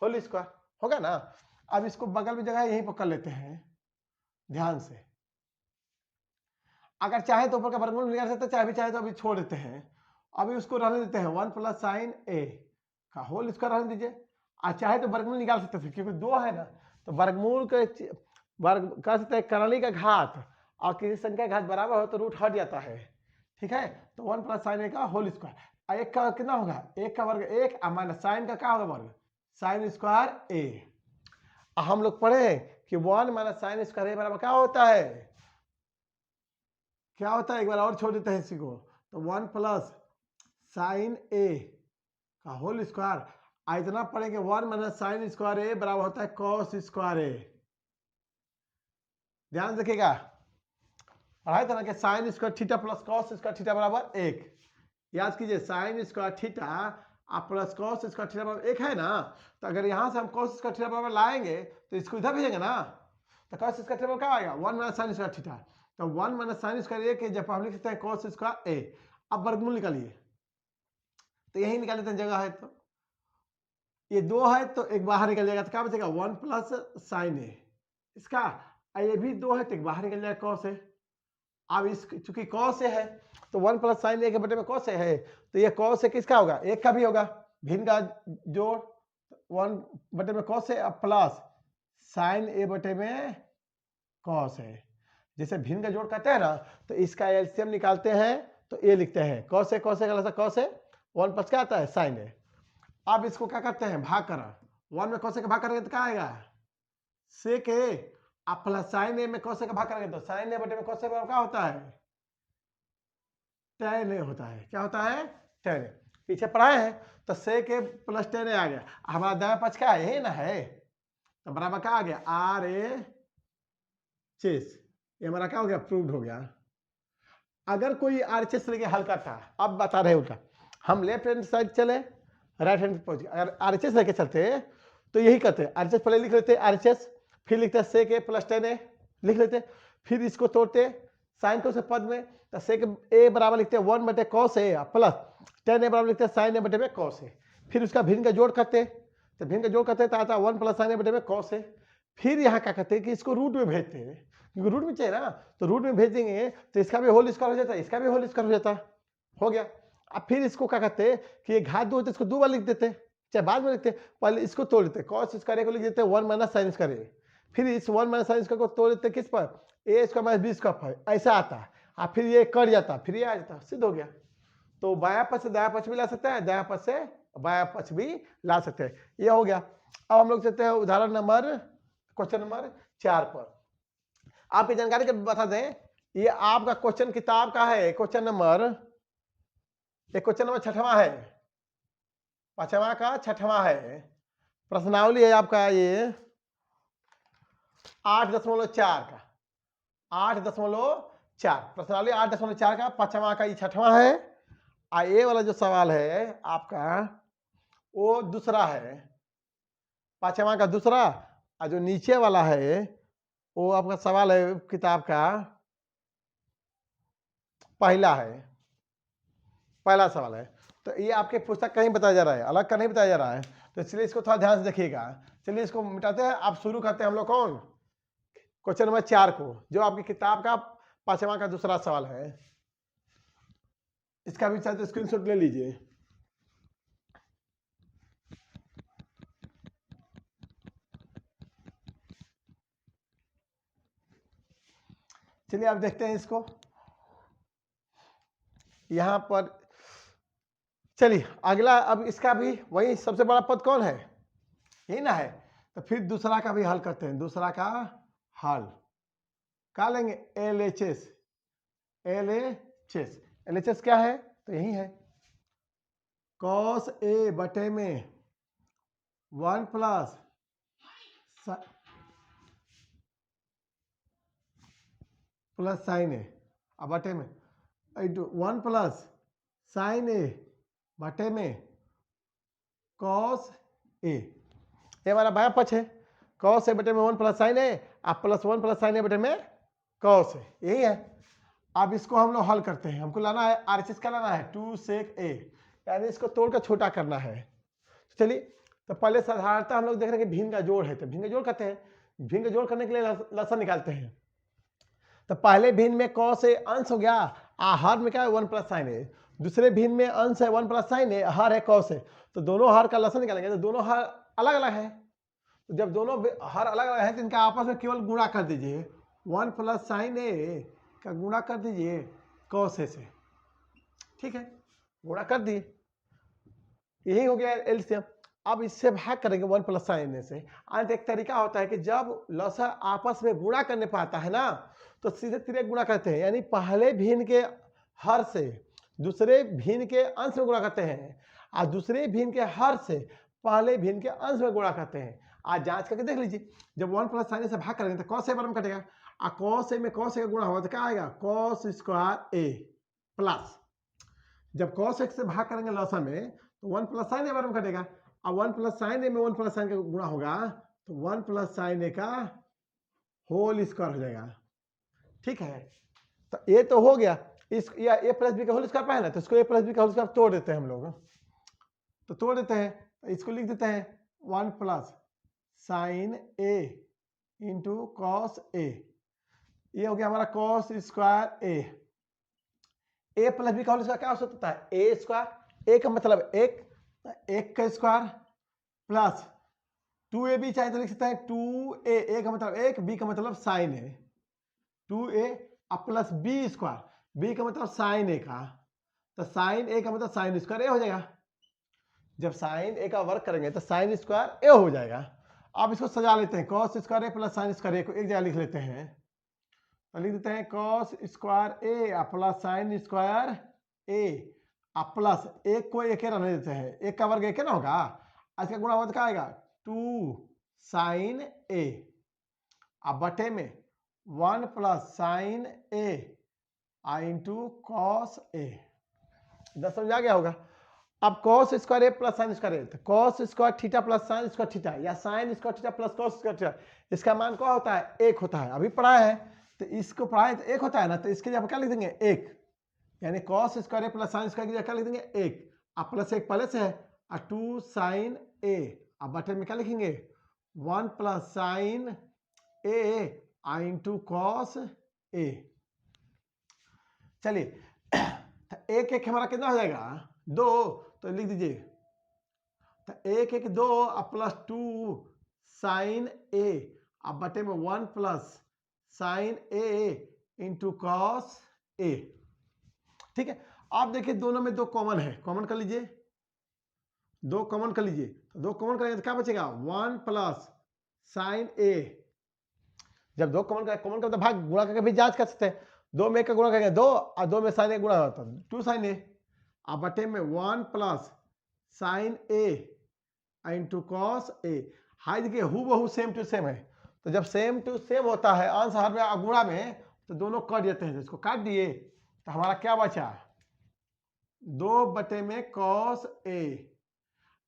होल स्क्वायर होगा ना। अब इसको बगल में जगह यहीं पर कर लेते हैं ध्यान से। अगर चाहे तो ऊपर का वर्गमूल निकाल सकते हैं, चाहे भी चाहे तो अभी छोड़ देते हैं, अभी उसको रहने देते हैं। 1 प्लस साइन ए का होल स्क्वायर रहने दीजिए, और चाहे तो वर्गमूल निकाल सकते थे, क्योंकि 2 है ना, तो वर्गमूल के वर्ग कर सकते हैं करली का घात, और किसी संख्या का घात बराबर हो तो रूट हट जाता है, ठीक है। तो 1 प्लस साइन ए का होल स्क्वायर, एक का कितना होगा? 1 का वर्ग 1, माइनस साइन का क्या होगा वर्ग? साइन स्क्वायर ए। हम लोग पढ़े कि 1 माइनस साइन स्क्वायर ए बराबर क्या होता है? क्या होता है? एक बार और छोड़ देते हैं इसी को। तो 1 प्लस साइन ए का होल स्क्वायर, इतना पढ़ेंगे 1 माइनस साइन स्क्वायर ए बराबर होता है कॉस स्क्वायर ए। ध्यान रखिएगा, पढ़ाई था ना कि sign square theta plus cos square theta बराबर 1। याद कीजिए साइन स्क्वायर थीटा आप प्लस कॉस स्क्वायर थीटा बराबर 1 है ना, तो अगर यहां से हम कॉस स्क्वायर थीटा बराबर लाएंगे तो इसको इधर भेजेंगे ना, तो कॉस स्क्वायर थीटा क्या आएगा? 1 माइनस साइन स्क्वायर थीटा। तो 1 माइनस साइन स्क्वायर ए के जब हम लिख सकते हैं कॉस स्क्वायर ए। अब वर्गमूल निकालिए, तो यही निकाल लेते हैं, जगह है तो ये 2 है तो एक बाहर निकल जाएगा, तो क्या बचेगा? 1 प्लस साइन ए इसका, ये भी 2 है तो एक बाहर निकल जाएगा कॉस ए। अब इस चूंकि कॉस ए है तो 1 प्लस साइन ए के बटे में कॉस ए है, तो ये कॉस ए किसका होगा? 1 का भी होगा, भिन्न का जोड़ 1 बटे में कॉस ए अब प्लस साइन ए बटे में कॉस ए। जैसे भिन्न का जोड़ करते हैं ना, तो इसका एलसीएम निकालते हैं तो ए लिखते हैं कॉस ए का कॉस ए, 1 प्लस क्या आता है? साइन ए। अब इसको क्या करते हैं? भाग करा, 1 में कॉस ए का भाग करेंगे तो क्या आएगा? सेक ए, आप प्लस साइन ए में कॉस ए का भाग करेंगे तो साइन ए बटे में कॉस ए क्या होता है? tan ए होता है। क्या होता है? tan ए। पीछे पढ़ाए हैं तो सेक ए प्लस tan ए आ गया। हमारा दायां पक्ष क्या है? यही ना है, तो बराबर क्या आ गया? RHS. ये हमारा क्या हो गया? प्रूव्ड हो गया। अगर कोई आरएचएस लेके हल करता है, अब बता रहे उल्टा, हम लेफ्ट हैंड साइड चले राइट हैंड पहुंच गए। अगर आरएचएस लेके चलते तो यही करते, आरएचएस पहले लिख लेते आरएचएस, फिर लिखते सेक ए प्लस tan ए लिख लेते, फिर इसको तोड़ते साइन को से पद में, तो सेक ए बराबर लिखते 1 बटे कॉस ए प्लस tan ए बराबर लिखते साइन ए बटे में कॉस ए, फिर उसका भिन्न का जोड़ करते, तो भिन्न का जोड़ करते तो आता 1 प्लस साइन ए बटे में कॉस ए। फिर यहाँ क्या करते हैं कि इसको रूट में भेजते हैं, क्योंकि रूट में चाहिए ना, तो रूट में भेज देंगे तो इसका भी होल स्क्वायर हो जाता है, इसका भी होल स्क्वायर हो जाता, हो गया। अब फिर इसको क्या करते हैं कि ये घात 2 होते इसको 2 बार लिख देते, चाहे बाद में लिखते, पहले इसको तोड़ देते, कॉस स्क्वायर को लिख देते 1 माइनस साइन स्क्वायर ए, फिर इस 1 माइनस साइन स्क्वायर को तोड़ देते किस पर? ए स्क्वायर माइनस बी स्क्वायर पर, ऐसा आता है। फिर ये कट जाता, फिर ये आ जाता, सिद्ध हो गया। तो बायां पक्ष से दायां पक्ष भी ला सकते हैं, दायां पक्ष से बायां पक्ष भी ला सकते हैं। ये हो गया। अब हम लोग चलते हैं उदाहरण नंबर क्वेश्चन नंबर 4 पर। आपकी जानकारी के बता दें, ये आपका क्वेश्चन किताब का है, क्वेश्चन नंबर 6वां है, 5वां का 6वां है। प्रश्नावली है आपका ये 8.4 का, 8.4 प्रश्नावली 8.4 का 5वां का ये 6वां है। ये वाला जो सवाल है आपका वो दूसरा है, 5वां का दूसरा। और जो नीचे वाला है वो आपका सवाल है किताब का पहला है, पहला सवाल है। तो ये आपके पुस्तक कहीं बताया जा रहा है, अलग का नहीं बताया जा रहा है, तो इसलिए इसको थोड़ा ध्यान से देखिएगा। चलिए इसको मिटाते हैं। आप शुरू करते हैं हम लोग कौन क्वेश्चन नंबर 4 को, जो आपकी किताब का 5वां का दूसरा सवाल है। इसका भी चाहे तो स्क्रीनशॉट ले लीजिए। चलिए आप देखते हैं इसको यहां पर। चलिए अगला, अब इसका भी वही सबसे बड़ा पद कौन है, यही ना है। तो फिर दूसरा का भी हल करते हैं। दूसरा का हल क्या लेंगे, LHS। LHS क्या है, तो यही है cos A बटे में 1 प्लस साइन ए बटे में 1 प्लस साइन ए बटे में cos A। ये हमारा बायां पक्ष है, cos A बटे में 1 प्लस साइन ए प्लस 1 प्लस साइन ए बटे में cos A, यही है। अब इसको हम लोग हल करते हैं। हमको लाना है RHS का, लाना है 2 sec A, यानी इसको तोड़कर छोटा करना है। चलिए तो पहले साधारणतः हम लोग देख रहे हैं कि भिन्न का जोड़ है, तो भिन्न का जोड़ करते हैं। भिन्न का जोड़ करने के लिए लसन निकालते हैं। तो पहले भिन्न में cos A अंश हो गया, हर में क्या है 1 प्लस साइन ए। दूसरे भिन्न में अंश है 1 प्लस साइन ए, हर है cos A। तो दोनों हर का लसन निकालेंगे, तो दोनों हर अलग अलग है। तो जब दोनों हर अलग अलग है तो इनका आपस में केवल गुणा कर दीजिए। 1 प्लस साइन ए का गुणा कर दीजिए cos A से, ठीक है, गुणा कर दिए, यही हो गया एलसीएम। अब इससे भाग करेंगे 1 प्लस साइन ए से। आज एक तरीका होता है कि जब लसर आपस में गुणा करने पाता है ना, तो सीधे तिरक गुणा करते हैं, यानी पहले भिन्न के हर से दूसरे भिन्न के अंश में गुणा करते हैं, और दूसरे भिन्न के हर से पहले भिन्न के अंश में गुणा करते हैं। आज जांच करके देख लीजिए, जब 1 प्लस साइन ए से भाग करेंगे तो cos A बराबर कटेगा, और cos A में cos A का गुणा होगा तो क्या आएगा, cos स्क्वायर A प्लस, जब cos x से भाग करेंगे लसा में तो 1 प्लस साइन ए बराबर कटेगा, और 1 प्लस साइन ए में 1 प्लस साइन का गुणा होगा तो 1 प्लस साइन ए का होल स्क्वायर हो जाएगा, ठीक है। तो ये तो हो गया, इस या ए प्लस बी का होल स्क्वायर पाए ना, तो इसको ए प्लस बी का होल स्क्वायर तोड़ देते हैं हम लोग। तो तोड़ देते हैं, तो इसको लिख देते हैं 1 plus sine A into cos ए। ये हो गया हमारा cos square A plus B का होल स्क्वायर क्या हो सकता है, ए स्क्वायर। ए का मतलब एक का स्क्वायर प्लस 2ab चाहे तो लिख सकते हैं 2a, ए का मतलब 1, बी का मतलब sine A, 2a plus B square, B का मतलब साइन ए का, तो साइन ए का मतलब साइन स्क्वायर ए हो जाएगा। जब साइन ए का वर्क करेंगे तो साइन स्क्वायर ए हो जाएगा। अब इसको सजा लेते हैं, cos square A plus sine square ए को एक जगह लिख लेते हैं, तो लिख देते हैं cos square A plus sine square A plus एक को एक रहने देते हैं, एक का वर्ग एक ना होगा, इसका गुणा होगा तो क्या आएगा 2 साइन ए अब बटे में 1 plus sine A into cos A. इधर समझ आ गया होगा। अब cos square A plus sine square A, तो cos square theta plus sine square theta या sine square theta plus cos square theta, इसका मान क्या होता है, 1 होता है। अभी पढ़ा है तो इसको पढ़ाए तो 1 होता है ना, तो इसके जगह क्या लिख देंगे 1, यानी cos square A plus sine square की जगह क्या लिख देंगे 1, अब प्लस 1 पहले से है, और 2 साइन ए, अब बटे में क्या लिखेंगे 1 plus sine A into cos ए। चलिए तो एक एक हमारा कितना हो जाएगा 2, तो लिख दीजिए, तो 1 1 2 प्लस 2 साइन ए अब बटे में 1 plus sine A into cos ए, ठीक है। आप देखिए दोनों में दो कॉमन है, कॉमन कर लीजिए, दो कॉमन कर लीजिए, तो दो कॉमन करेंगे तो क्या बचेगा 1 प्लस साइन ए। जब दो कॉमन करें तो भाग गुणा करके भी जांच कर सकते हैं, 2 में का गुणा करेंगे 2 और 2 में साइन ए गुणा होता है 2 साइन ए, अब बटे में 1 plus sine A into cos A. High देखिए हु बहु सेम टू सेम है, तो जब सेम टू सेम होता है आंसर में गुणा में तो दोनों कट जाते हैं, तो इसको काट दिए तो हमारा क्या बचा 2 बटे में कॉस ए।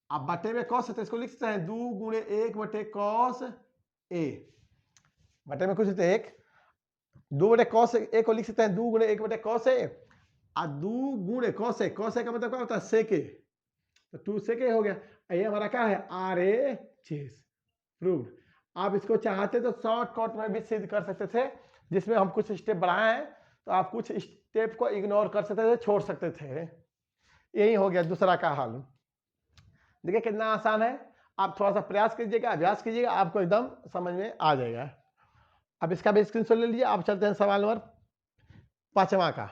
अब बटे में कॉस है तो इसको लिख सकते हैं 2 गुणे 1 बटे कॉस ए, बटे में कुछ होते 1 2 बटे कॉस ए को लिख सकते हैं 2 गुणे 1 बटे कॉस ए, और 2 गुणे कॉस ए का मतलब क्या होता है सेक ए, तो 2 सेक ए हो गया। ये हमारा क्या है RHS प्रूव्ड। आप इसको चाहते तो शॉर्टकट में भी सिद्ध कर सकते थे, जिसमें हम कुछ स्टेप बढ़ाए हैं तो आप कुछ स्टेप को इग्नोर कर सकते थे, छोड़ सकते थे। यही हो गया दूसरा का हल। देखिए कितना आसान है, आप थोड़ा सा प्रयास कीजिएगा, अभ्यास कीजिएगा, आपको एकदम समझ में आ जाएगा। अब इसका भी स्क्रीनशॉट ले लीजिए। आप चलते हैं सवाल नंबर 5वां का,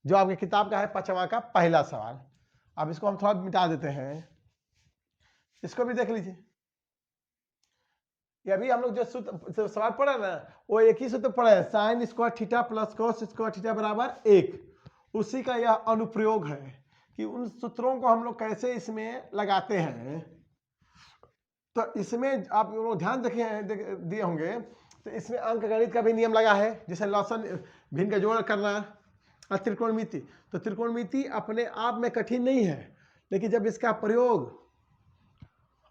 जो आपकी किताब का है 5वां का पहला सवाल। अब इसको हम थोड़ा मिटा देते हैं, इसको भी देख लीजिए। ये अभी हम लोग जो सूत्र सवाल पढ़ा ना वो एक ही सूत्र पढ़ा है, sign square theta plus cos square theta बराबर 1। उसी का यह अनुप्रयोग है कि उन सूत्रों को हम लोग कैसे इसमें लगाते हैं। तो इसमें आप लोग ध्यान दिए होंगे, तो इसमें अंकगणित का भी नियम लगा है, जैसे लॉसन भिन्न का जोड़ करना और त्रिकोणमिति। तो त्रिकोणमिति अपने आप में कठिन नहीं है, लेकिन जब इसका प्रयोग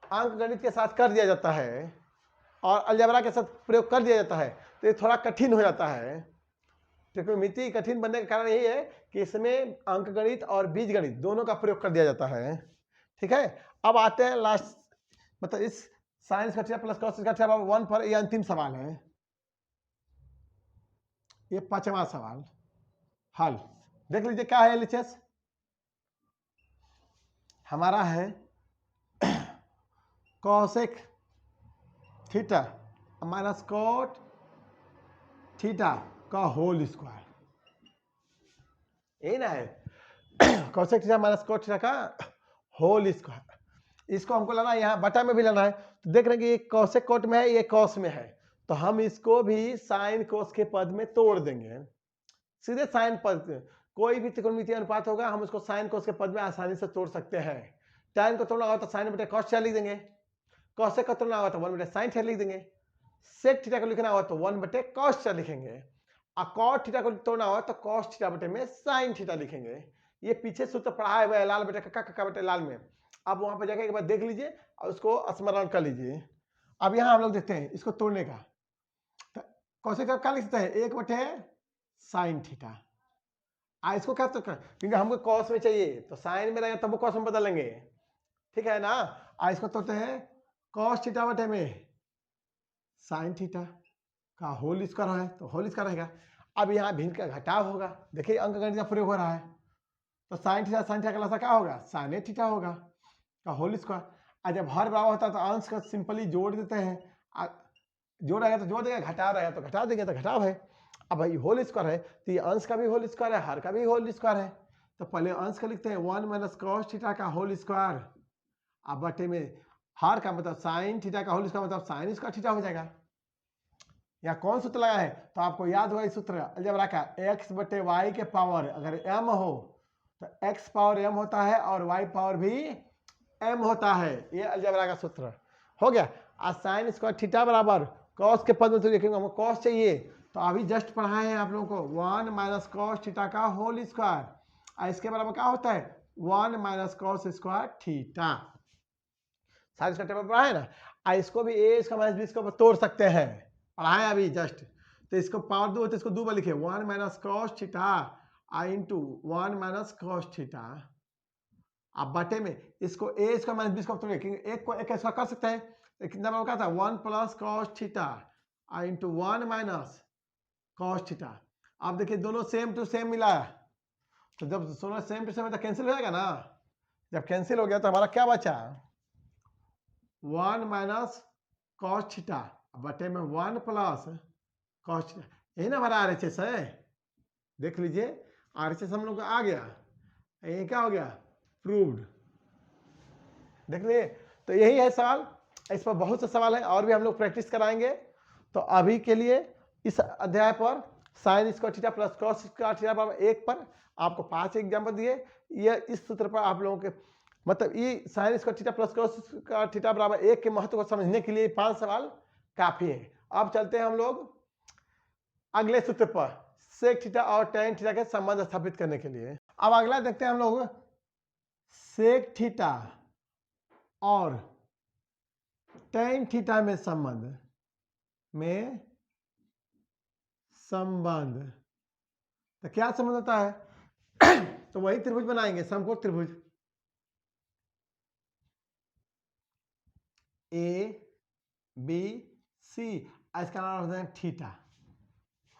अंकगणित के साथ कर दिया जाता है और अलजेब्रा के साथ प्रयोग कर दिया जाता है तो ये थोड़ा कठिन हो जाता है। त्रिकोणमिति कठिन बनने का कारण यही है कि इसमें अंकगणित और बीजगणित दोनों का प्रयोग कर दिया जाता है। ठीक है, अब आते हैं लास्ट, मतलब इस साइंस का प्लस कॉस का 1 पर ये अंतिम सवाल है, ये 5वां सवाल हल। देख लीजिए क्या है LHS हमारा है cosec theta minus cot theta का होल स्क्वायर, यही ना है cosec theta minus cot theta का होल स्क्वायर। इसको हमको लाना है, यहाँ बटा में भी लाना है, तो देख रहे हैं कि ये कॉसेक कोट में है, ये कॉस में है, तो हम इसको भी साइन कोस के पद में तोड़ देंगे, सीधे साइन पद। कोई भी त्रिकोणमितीय अनुपात होगा हम उसको साइन कोस के पद में आसानी से तोड़ सकते हैं। tan को तोड़ना होगा तो साइन बटे कॉस थीटा लिख देंगे, कॉसेक को तोड़ना होगा तो 1 बटे साइन थीटा लिख देंगे, सेक थीटा को लिखना होगा तो 1 बटे कॉस थीटा लिखेंगे, और कॉट थीटा को तोड़ना होगा तो कॉस थीटा बटे में साइन थीटा लिखेंगे। ये पीछे सूत्र पढ़ाया हुआ है लाल बटे कक्का बटे लाल में, आप वहां पर जाकर एक बार देख लीजिए और उसको स्मरण कर लीजिए। अब यहाँ हम लोग देखते हैं इसको तोड़ने का, तो कॉसेक का क्या लिख सकते हैं 1 बटे साइन थीटा, इसको क्या तो क्योंकि हमको कॉस में चाहिए तो साइन में रहेगा तब वो कॉस में बदलेंगे, ठीक है ना। इसको तोड़ते हैं कॉस थीटा बटे में साइन थीटा का होल स्क्वायर है तो होल स्क्वायर रहेगा। अब यहाँ भिन्न का घटाव होगा, देखिए अंकगणित का प्रयोग हो रहा है, तो साइन थीटा का लसा क्या होगा साइन ए थीटा होगा का होल स्क्वायर। और जब हर बराबर होता है तो अंश का सिंपली जोड़ देते हैं, जोड़ रहेगा तो जोड़ देंगे, घटा रहेगा तो घटा देंगे, तो घटाव है। अब भाई होल स्क्वायर है तो ये अंश का भी होल स्क्वायर है, हर का भी होल स्क्वायर है, तो पहले अंश का लिखते हैं 1 माइनस कॉस थीटा का होल स्क्वायर, अब बटे में हर का मतलब साइन थीटा का होल स्क्वायर मतलब साइन स्क्वायर थीटा हो जाएगा। यहाँ कौन सूत्र लगा है तो आपको याद होगा इस सूत्र अलजेब्रा का, x बटे वाई के पावर अगर m हो तो x पावर m होता है और y पावर भी m होता है, ये अलजेब्रा का सूत्र हो गया। और साइन स्क्वायर थीटा बराबर कॉस के पद में तो देखेंगे हमको कॉस चाहिए, तो अभी जस्ट पढ़ाए हैं आप लोगों को 1 माइनस कॉस थीटा का होल स्क्वायर, और इसके बराबर क्या होता है 1 minus cos square theta, sign square theta पढ़ा है ना। इसको भी a इसका माइनस b इसको तोड़ सकते हैं, पढ़ाए अभी जस्ट, तो इसको पावर 2 तो इसको 2 बार लिखे 1 minus cos theta into 1 minus cos theta, अब बटे में इसको a इसका माइनस b इसको तोड़िए क्योंकि एक को एक इसका कर सकते हैं, तो कितना बराबर क्या था 1 plus cos theta into 1 minus cos theta. आप देखिए दोनों सेम टू सेम मिला है, तो जब दोनों सेम टू सेम है तो कैंसिल हो जाएगा ना, जब कैंसिल हो गया तो हमारा क्या बचा 1 माइनस कॉस थीटा बटे में 1 प्लस कॉस थीटा, यही ना हमारा RHS है। देख लीजिए RHS हम लोग को आ गया, ये क्या हो गया, प्रूव्ड। देख लिए, तो यही है सवाल। इस पर बहुत से सवाल है और भी हम लोग प्रैक्टिस कराएंगे। तो अभी के लिए इस अध्याय पर sign square theta plus cos square theta बराबर 1 पर आपको 5 एग्जाम्पल दिए। ये इस सूत्र पर आप लोगों के मतलब ये sign square theta plus cos square theta बराबर 1 के महत्व को समझने के लिए 5 सवाल काफी है। अब चलते हैं हम लोग अगले सूत्र पर, सेक थीटा और टेन थीटा के संबंध स्थापित करने के लिए। अब अगला देखते हैं हम लोग, सेक थीटा और टेन थीटा में संबंध तो क्या संबंध होता है? तो वही त्रिभुज बनाएंगे, समकोण त्रिभुज ए बी सी, इसका नाम होता है थीटा।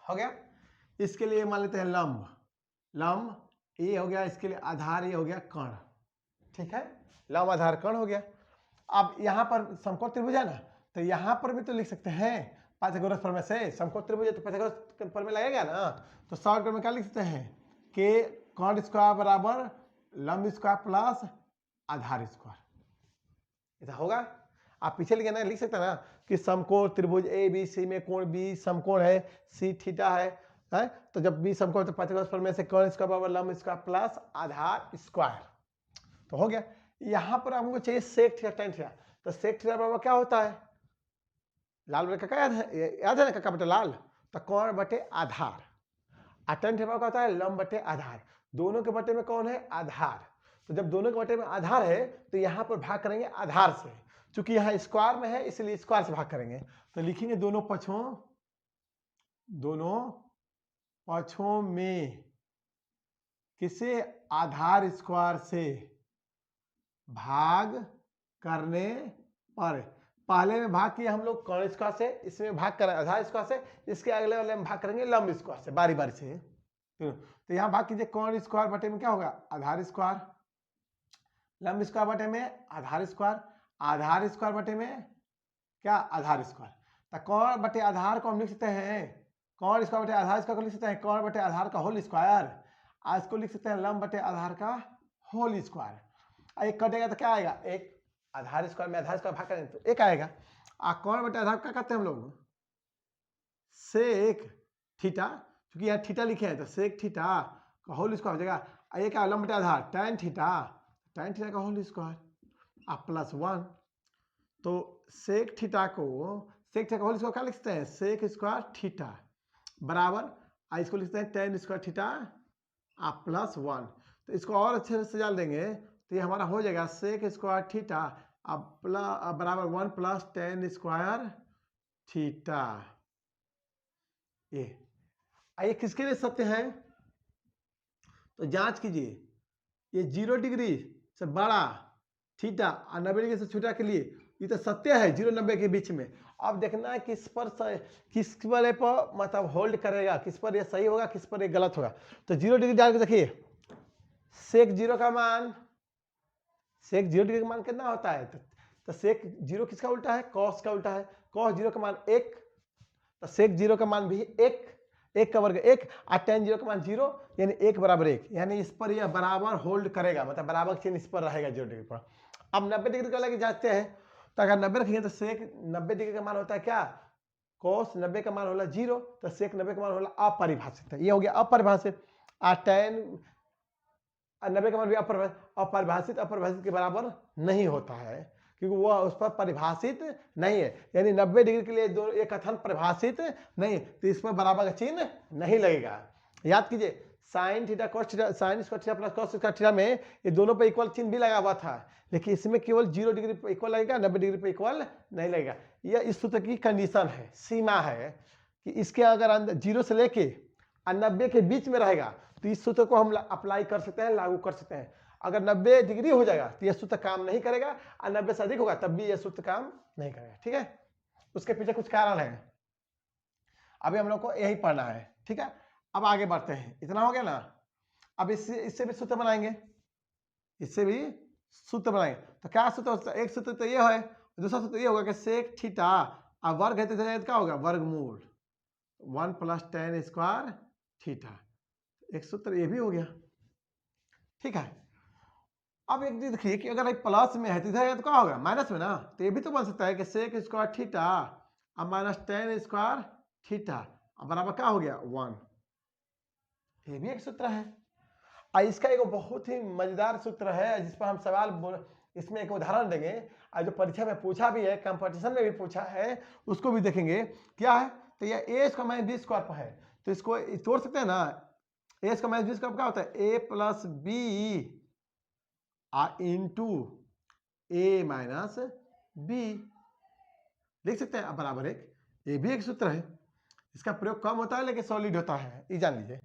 हो गया। इसके लिए मान लेते हैं लंब, लंब ए हो गया, इसके लिए आधार ए हो गया कर्ण। ठीक है, लंब आधार कर्ण हो गया। अब यहाँ पर समकोण त्रिभुज है ना, तो यहाँ पर भी तो लिख सकते हैं पाइथागोरस प्रमेय से। समकोण त्रिभुज है तो पाइथागोरस प्रमेय लगेगा ना, तो शॉर्टकट में क्या लिख सकते हैं कि कर्ण स्क्वायर बराबर लंब स्क्वायर प्लस आधार स्क्वायर। ऐसा होगा। आप पीछे लिखे ना, लिख सकते हैं ना कि समकोण त्रिभुज ए बी सी में कोण बी समकोण है, सी थीटा है, तो जब बी समकोण तो पाइथागोरस प्रमेय से कर्ण स्क्वायर बराबर लंब स्क्वायर प्लस आधार स्क्वायर। तो हो गया। यहां पर हमको चाहिए सेक थीटा टेन थीटा, तो सेक थीटा बराबर क्या होता है, लाल बटे का याद है ना काका बटे लाल, तो कर्ण बटे आधार। और टेन थीटा क्या होता है, लंब बटे आधार। दोनों के बटे में कौन है, आधार। तो जब दोनों के बटे में आधार है तो यहां पर भाग करेंगे आधार से, क्योंकि यहाँ स्क्वायर में है इसलिए स्क्वायर से भाग करेंगे। तो लिखेंगे दोनों पक्षों में किसे आधार स्क्वायर से भाग करने पर, पहले में भाग किया हम लोग कर्ण स्क्वायर से, इसमें भाग करें आधार स्क्वायर से, इसके अगले वाले में भाग करेंगे लंब स्क्वायर से, बारी बारी से। तो यहाँ भाग कीजिए, कर्ण स्क्वायर बटे में क्या होगा, आधार स्क्वायर, लंब स्क्वायर बटे में आधार स्क्वायर, आधार स्क्वायर बटे में क्या, आधार स्क्वायर। तो कर्ण बटे आधार को हम लिख सकते हैं, कर्ण स्क्वायर बटे आधार स्क्वायर को लिख सकते हैं कर्ण बटे आधार का होल स्क्वायर, आज को लिख सकते हैं लंब बटे आधार का होल स्क्वायर। एक कटेगा तो क्या आएगा, एक आधार स्क्वायर में आधार स्क्वायर भाग करेंगे तो एक आएगा। कर्ण बटे आधार क्या कहते हैं हम लोग, सेक थीटा, क्योंकि यहाँ थीटा लिखे हैं तो सेक थीटा का होल स्क्वायर हो जाएगा। एक लंब बटे आधार टेन थीटा का होल स्क्वायर प्लस 1। तो सेक थीटा का होल स्क्वायर क्या लिखते हैं, सेक स्क्वायर थीटा बराबर इसको लिखते हैं टेन स्क्वायर थीटा प्लस 1। तो इसको और अच्छे से जान देंगे तो ये हमारा हो जाएगा सेक स्क्वायर थीटा बराबर 1 प्लस टेन स्क्वायर थीटा। ये किसके लिए सत्य है, तो जांच कीजिए, ये 0 डिग्री से बड़ा थीटा और 90 डिग्री से छोटा के लिए ये तो सत्य है 0-90 के बीच में। अब देखना है किस वाले पर मतलब होल्ड करेगा, किस पर ये सही होगा किस पर ये गलत होगा। तो 0 डिग्री डाल के देखिए, सेक 0 का मान, सेक 0 डिग्री का मान कितना होता है, तो सेक 0 किसका उल्टा है, कॉस का उल्टा है। कॉस 0 का मान 1, तो सेक 0 का मान भी 1 का वर्ग 1, और टेन 0 का मान 0, यानी 1 बराबर 1, यानी इस पर यह बराबर होल्ड करेगा, मतलब बराबर चिन्ह इस पर रहेगा 0 डिग्री पर। अब 90 डिग्री का लगे जांचते हैं, तो अगर 90 रखेंगे तो सेक 90 डिग्री का मान होता है क्या, कॉस 90 का मान होला 0, तो सेक 90 का मान होला अपरिभाषित है, ये हो गया अपरिभाषित। और टेन 90 का मान भी अपरिभाषित के बराबर नहीं होता है, क्योंकि वह उस पर परिभाषित नहीं है, यानी 90 डिग्री के लिए एक कथन परिभाषित नहीं, तो इस पर बराबर का चिन्ह नहीं लगेगा। याद कीजिए, sign theta cos theta, sign square theta plus cos square theta में ये दोनों पे इक्वल चिन्ह भी लगा हुआ था, लेकिन इसमें केवल 0 डिग्री पे इक्वल लगेगा, 90 डिग्री पे इक्वल नहीं लगेगा। यह इस सूत्र की कंडीशन है, सीमा है कि इसके अगर 0 से लेके 90 के बीच में रहेगा तो इस सूत्र को हम अप्लाई कर सकते हैं, लागू कर सकते हैं। अगर 90 डिग्री हो जाएगा तो यह सूत्र काम नहीं करेगा, और 90 से अधिक होगा तब भी यह सूत्र काम नहीं करेगा। ठीक है, उसके पीछे कुछ कारण है, अभी हम लोग को यही पढ़ना है। ठीक है, अब आगे बढ़ते हैं, इतना हो गया ना। अब इससे भी सूत्र बनाएंगे, इससे भी सूत्र बनाएंगे। तो क्या सूत्र होता है, एक सूत्र तो ये है, दूसरा सूत्र ये होगा कि सेक थीटा और वर्ग है तो क्या होगा, वर्गमूल 1 प्लस टेन स्क्वायर थीटा, एक सूत्र ये भी हो गया। ठीक है। अब एक चीज देखिए कि अगर प्लस में है तो इधर तो क्या होगा माइनस में ना, तो ये भी तो बन सकता है कि सेक स्क्वायर थीटा अब माइनस टेन स्क्वायर थीटा बराबर क्या हो गया 1। ये भी एक सूत्र है। और इसका एक बहुत ही मजेदार सूत्र है जिस पर हम सवाल इसमें एक उदाहरण देंगे और जो परीक्षा में पूछा भी है, कंपटीशन में भी पूछा है, उसको भी देखेंगे। क्या है तो यह ए स्क्वायर माइनस बी स्क्वायर पर है, तो इसको तोड़ सकते हैं ना। ए स्क्वायर माइनस बी स्क्वायर क्या होता है ए प्लस बी इंटू ए माइनस बी, लिख सकते हैं बराबर एक। ये भी एक सूत्र है, इसका प्रयोग कम होता है लेकिन सॉलिड होता है, ये जान लीजिए।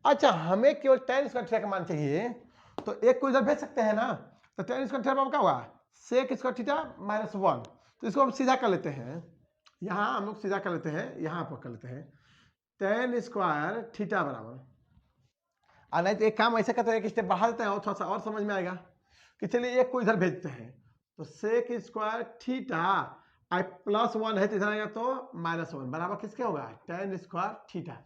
अच्छा, हमें केवल टेन स्क्वायर थीटा का मान चाहिए, तो एक को इधर भेज सकते हैं ना, तो टेन स्क्वायर थीटा क्या हुआ सेक स्क्वायर थीटा माइनस 1, तो इसको हम सीधा कर लेते हैं, यहाँ हम लोग सीधा कर लेते हैं, यहाँ पर कर लेते हैं टेन स्क्वायर थीटा बराबर। और नहीं तो एक काम ऐसे करते हैं कि स्टेप बढ़ा देते हैं और थोड़ा सा और समझ में आएगा कि चलिए एक को इधर भेजते हैं, तो सेक स्क्वायर थीटा आई प्लस 1 है तो इधर आएगा तो माइनस 1 बराबर किसके होगा टेन स्क्वायर थीटा।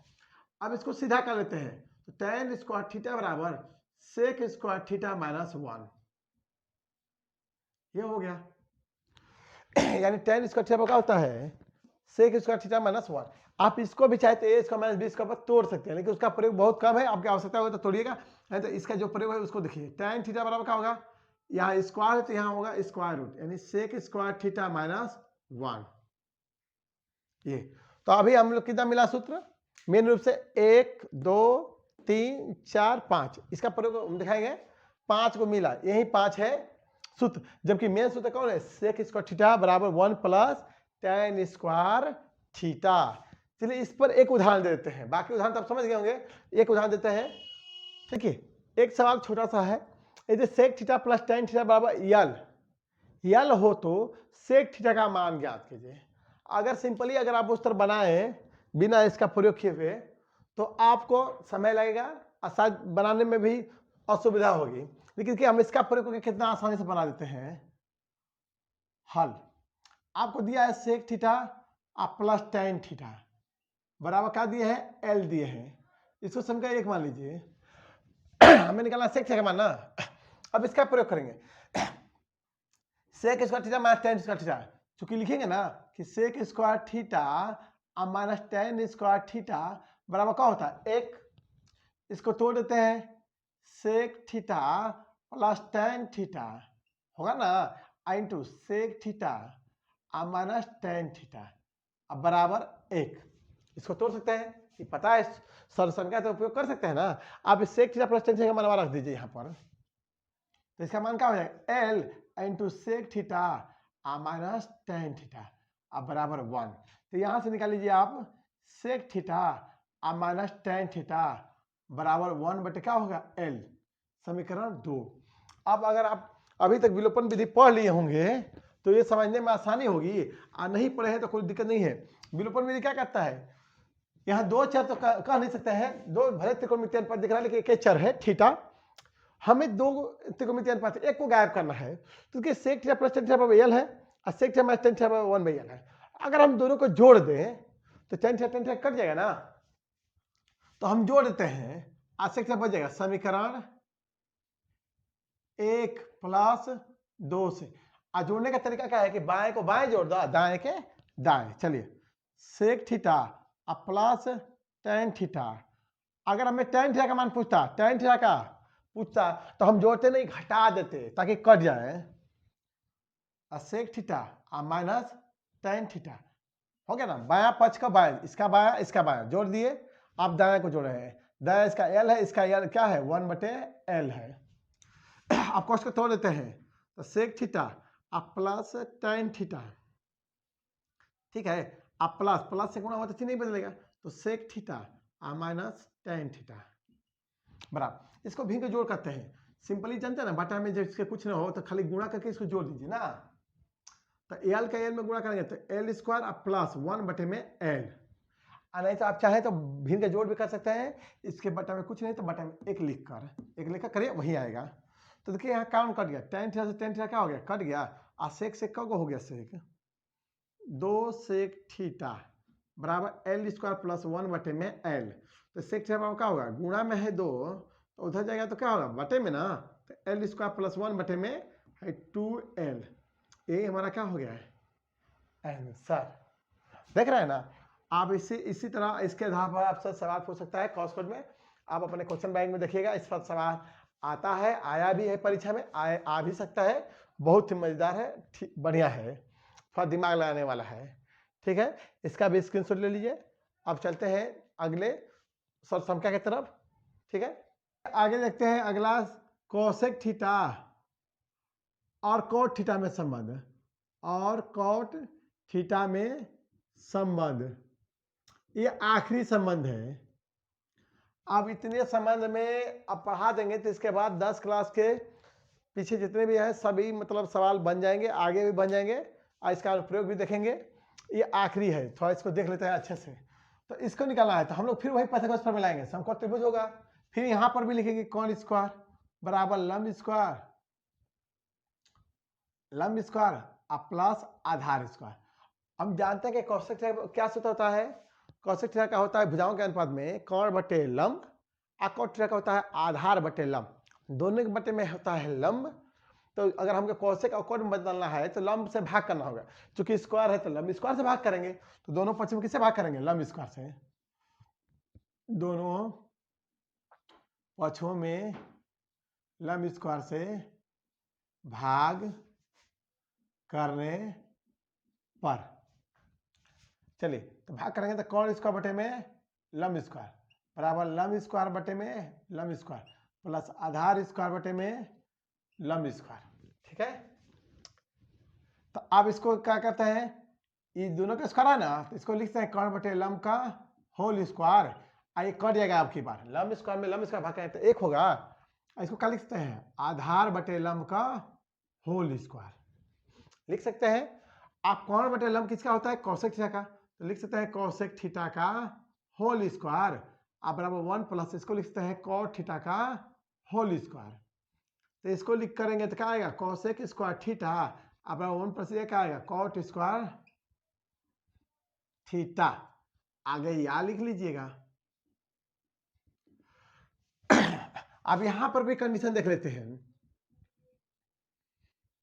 अब इसको सीधा कर लेते हैं, तो टेन स्क्वायर थीटा बराबर सेक स्क्वायर थीटा माइनस 1, ये हो गया। यानी टेन स्क्वायर थीटा क्या होता है सेक स्क्वायर थीटा माइनस 1। आप इसको भी चाहे तो ए स्क्वायर माइनस बी स्क्वायर पर तोड़ सकते हैं, लेकिन उसका प्रयोग बहुत कम है, आपकी आवश्यकता होगा तो तोड़िएगा। तो इसका जो प्रयोग है उसको देखिए, टेन थीटा बराबर क्या होगा, यहाँ स्क्वायर है तो यहाँ होगा स्क्वायर रूट, यानी सेक स्क्वायर थीटा माइनस 1। ये तो अभी हम लोग कितना मिला सूत्र, मेन रूप से 1 2 3 4 5, इसका प्रयोग हम दिखाएंगे 5 को मिला, यही 5 है सूत्र, जबकि मेन सूत्र कौन है सेक स्क्वायर थीटा बराबर 1 प्लस टेन स्क्वायर थीटा। चलिए इस पर एक उदाहरण दे देते हैं, बाकी उदाहरण तो आप समझ गए होंगे। एक उदाहरण देते हैं, ठीक है। एक सवाल छोटा सा है, यदि sec theta plus tan theta बराबर यल हो तो सेक थीटा का मान ज्ञात कीजिए। अगर सिंपली अगर आप उस तरह बनाए बिना इसका प्रयोग किए हुए तो आपको समय लगेगा और शायद बनाने में भी असुविधा होगी, लेकिन कि हम इसका प्रयोग करके कितना आसानी से बना देते हैं हल। आपको दिया है sec theta plus tan theta बराबर क्या दिए हैं एल दिए हैं, इसको समीकरण 1 मान लीजिए। हमें निकालना सेक थीटा का मान ना, अब इसका प्रयोग करेंगे sec square theta minus tan square theta, चूंकि लिखेंगे ना कि sec square theta minus tan square theta बराबर क्या होता है 1, इसको तोड़ देते हैं sec theta plus tan theta होगा ना into sec theta minus tan theta अब बराबर 1। इसको तोड़ सकते हैं, ये पता है सरसंख्या का उपयोग कर सकते हैं ना। आप इस sec theta plus tan theta का मान रख दीजिए यहाँ पर, तो इसका मान क्या हो जाएगा L into sec theta minus tan theta अब बराबर 1। तो यहां से निकाल लीजिए आप sec theta minus tan theta बराबर 1 बटे क्या होगा एल, समीकरण 2। अब अगर आप अभी तक विलोपन विधि पढ़ लिए होंगे तो ये समझने में आसानी होगी, और नहीं पढ़े हैं तो कोई दिक्कत नहीं है। विलोपन विधि क्या कहता है, यहाँ दो चर तो कह नहीं सकते हैं, दो भले त्रिकोणमितीय अनुपात दिख रहा है लेकिन एक चर है थीटा, हमें दो त्रिकोणमितीय अनुपात एक को गायब करना है, तो sec theta plus tan theta बराबर एल है और sec theta minus tan theta बराबर 1/l है। अगर हम दोनों को जोड़ दें तो टेन थीटा कट जाएगा ना, तो हम जोड़ देते हैं और सेक थीटा बच जाएगा समीकरण 1 प्लस 2 से। और जोड़ने का तरीका क्या है कि बाएं को बाएं जोड़ दो, दाएं के दाएं। चलिए sec theta plus tan theta, अगर हमें टेन थीटा का मान पूछता, टेन थीटा का पूछता तो हम जोड़ते नहीं घटा देते ताकि कट जाए, sec theta minus tan theta हो गया ना, बायां पक्ष का बायां, इसका बायां जोड़ दिए, आप दाएं को जोड़े हैं, दायां इसका एल है, इसका एल क्या है 1/l है। आपको उसको तोड़ देते हैं, तो sec theta plus tan theta, ठीक है, आप प्लस से गुणा हुआ तो चिन्ह नहीं बदलेगा, तो sec theta minus tan theta बराबर, इसको भी जोड़ करते हैं। सिंपली जानते हैं ना, बटा में जब इसके कुछ ना हो तो खाली गुणा करके इसको जोड़ दीजिए ना, तो एल का एल में गुणा करेंगे तो एल स्क्वायर प्लस 1/l, नहीं तो आप चाहें तो भिन्न का जोड़ भी कर सकते हैं, इसके बटा में कुछ नहीं तो बटा में एक लिखकर करिए वही आएगा। तो देखिए यहाँ काम कट गया, टेन थीटा से टेन थीटा क्या हो गया कट गया, और सेक से कब हो गया सेक 2 सेक थीटा बराबर एल स्क्वायर प्लस 1/l, तो सेक थीटा क्या होगा गुणा में है 2 तो उधर जाएगा तो क्या होगा बटे में ना, तो एल स्क्वायर प्लस 1 बटे में है 2l। ये हमारा क्या हो गया है आंसर। देख रहे हैं ना आप। इसी तरह इसके आधार पर आपसे सवाल पूछ सकता है कॉस कोड में। आप अपने क्वेश्चन बैंक में देखिएगा, इस पर सवाल आता है, आया भी है परीक्षा में, आ भी सकता है। बहुत ही मजेदार है, बढ़िया है, थोड़ा दिमाग लगाने वाला है। ठीक है, इसका भी स्क्रीनशॉट ले लीजिए। अब चलते हैं अगले सर संख्या की तरफ। ठीक है, आगे देखते हैं अगला कोसेक थीटा और कोट थीटा में संबंध, और कोट थीटा में संबंध, ये आखिरी संबंध है। अब इतने संबंध में अब पढ़ा देंगे तो इसके बाद 10 क्लास के पीछे जितने भी हैं सभी मतलब सवाल बन जाएंगे, आगे भी बन जाएंगे, और इसका प्रयोग भी देखेंगे। ये आखिरी है, थोड़ा इसको देख लेते हैं अच्छे से। तो इसको निकालना है तो हम लोग फिर वही पाइथागोरस पर मिलाएंगे, समकोण त्रिभुज होगा। फिर यहाँ पर भी लिखेंगे कौन स्क्वायर बराबर लंब स्क्वायर, लंब स्क्वायर प्लस आधार स्क्वायर। हम जानते हैं कि कौशिक क्या सूत्र होता है, कौशिक थीटा का होता है भुजाओं के अनुपात में कोण बटे लंब, और कोट थीटा का होता है आधार बटे लंब। दोनों के बटे में होता है लंब। तो अगर हमको कौशिक और कोण में बदलना है तो लंब से भाग करना होगा, क्योंकि स्क्वायर है तो लंब स्क्वायर से भाग करेंगे। तो दोनों पक्ष में किससे भाग करेंगे, लंब स्क्वायर से। दोनों पक्षों में लंब स्क्वायर से भाग करने पर, चलिए तो भाग करेंगे तो कोण स्क्वायर बटे में लंब स्क्वायर बराबर लंब स्क्वायर बटे में लंब स्क्वायर प्लस आधार स्क्वायर बटे में लंब स्क्वायर। ठीक है, तो अब इसको क्या करते हैं, ये दोनों का स्क्वायर है ना, तो इसको लिखते हैं कोण बटे लंब का होल स्क्वायर। ये कट जाएगा आपकी बार, लंब स्क्वायर में लंब स्क्वायर भाग करें तो एक होगा। इसको क्या लिखते हैं, आधार बटे लंब का होल स्क्वायर लिख सकते हैं। आप कोण बटे लंब किसका होता है, कौशिक थीटा का, तो लिख सकते हैं कौशिक थीटा का होल स्क्वायर आप बराबर 1 प्लस इसको लिख सकते हैं कोट थीटा का होल स्क्वायर। तो इसको लिख करेंगे तो क्या आएगा, कौशिक स्क्वायर थीटा आप बराबर 1 प्लस ये क्या आएगा कोट स्क्वायर थीटा। आगे या लिख लीजिएगा। अब यहां पर भी कंडीशन देख लेते हैं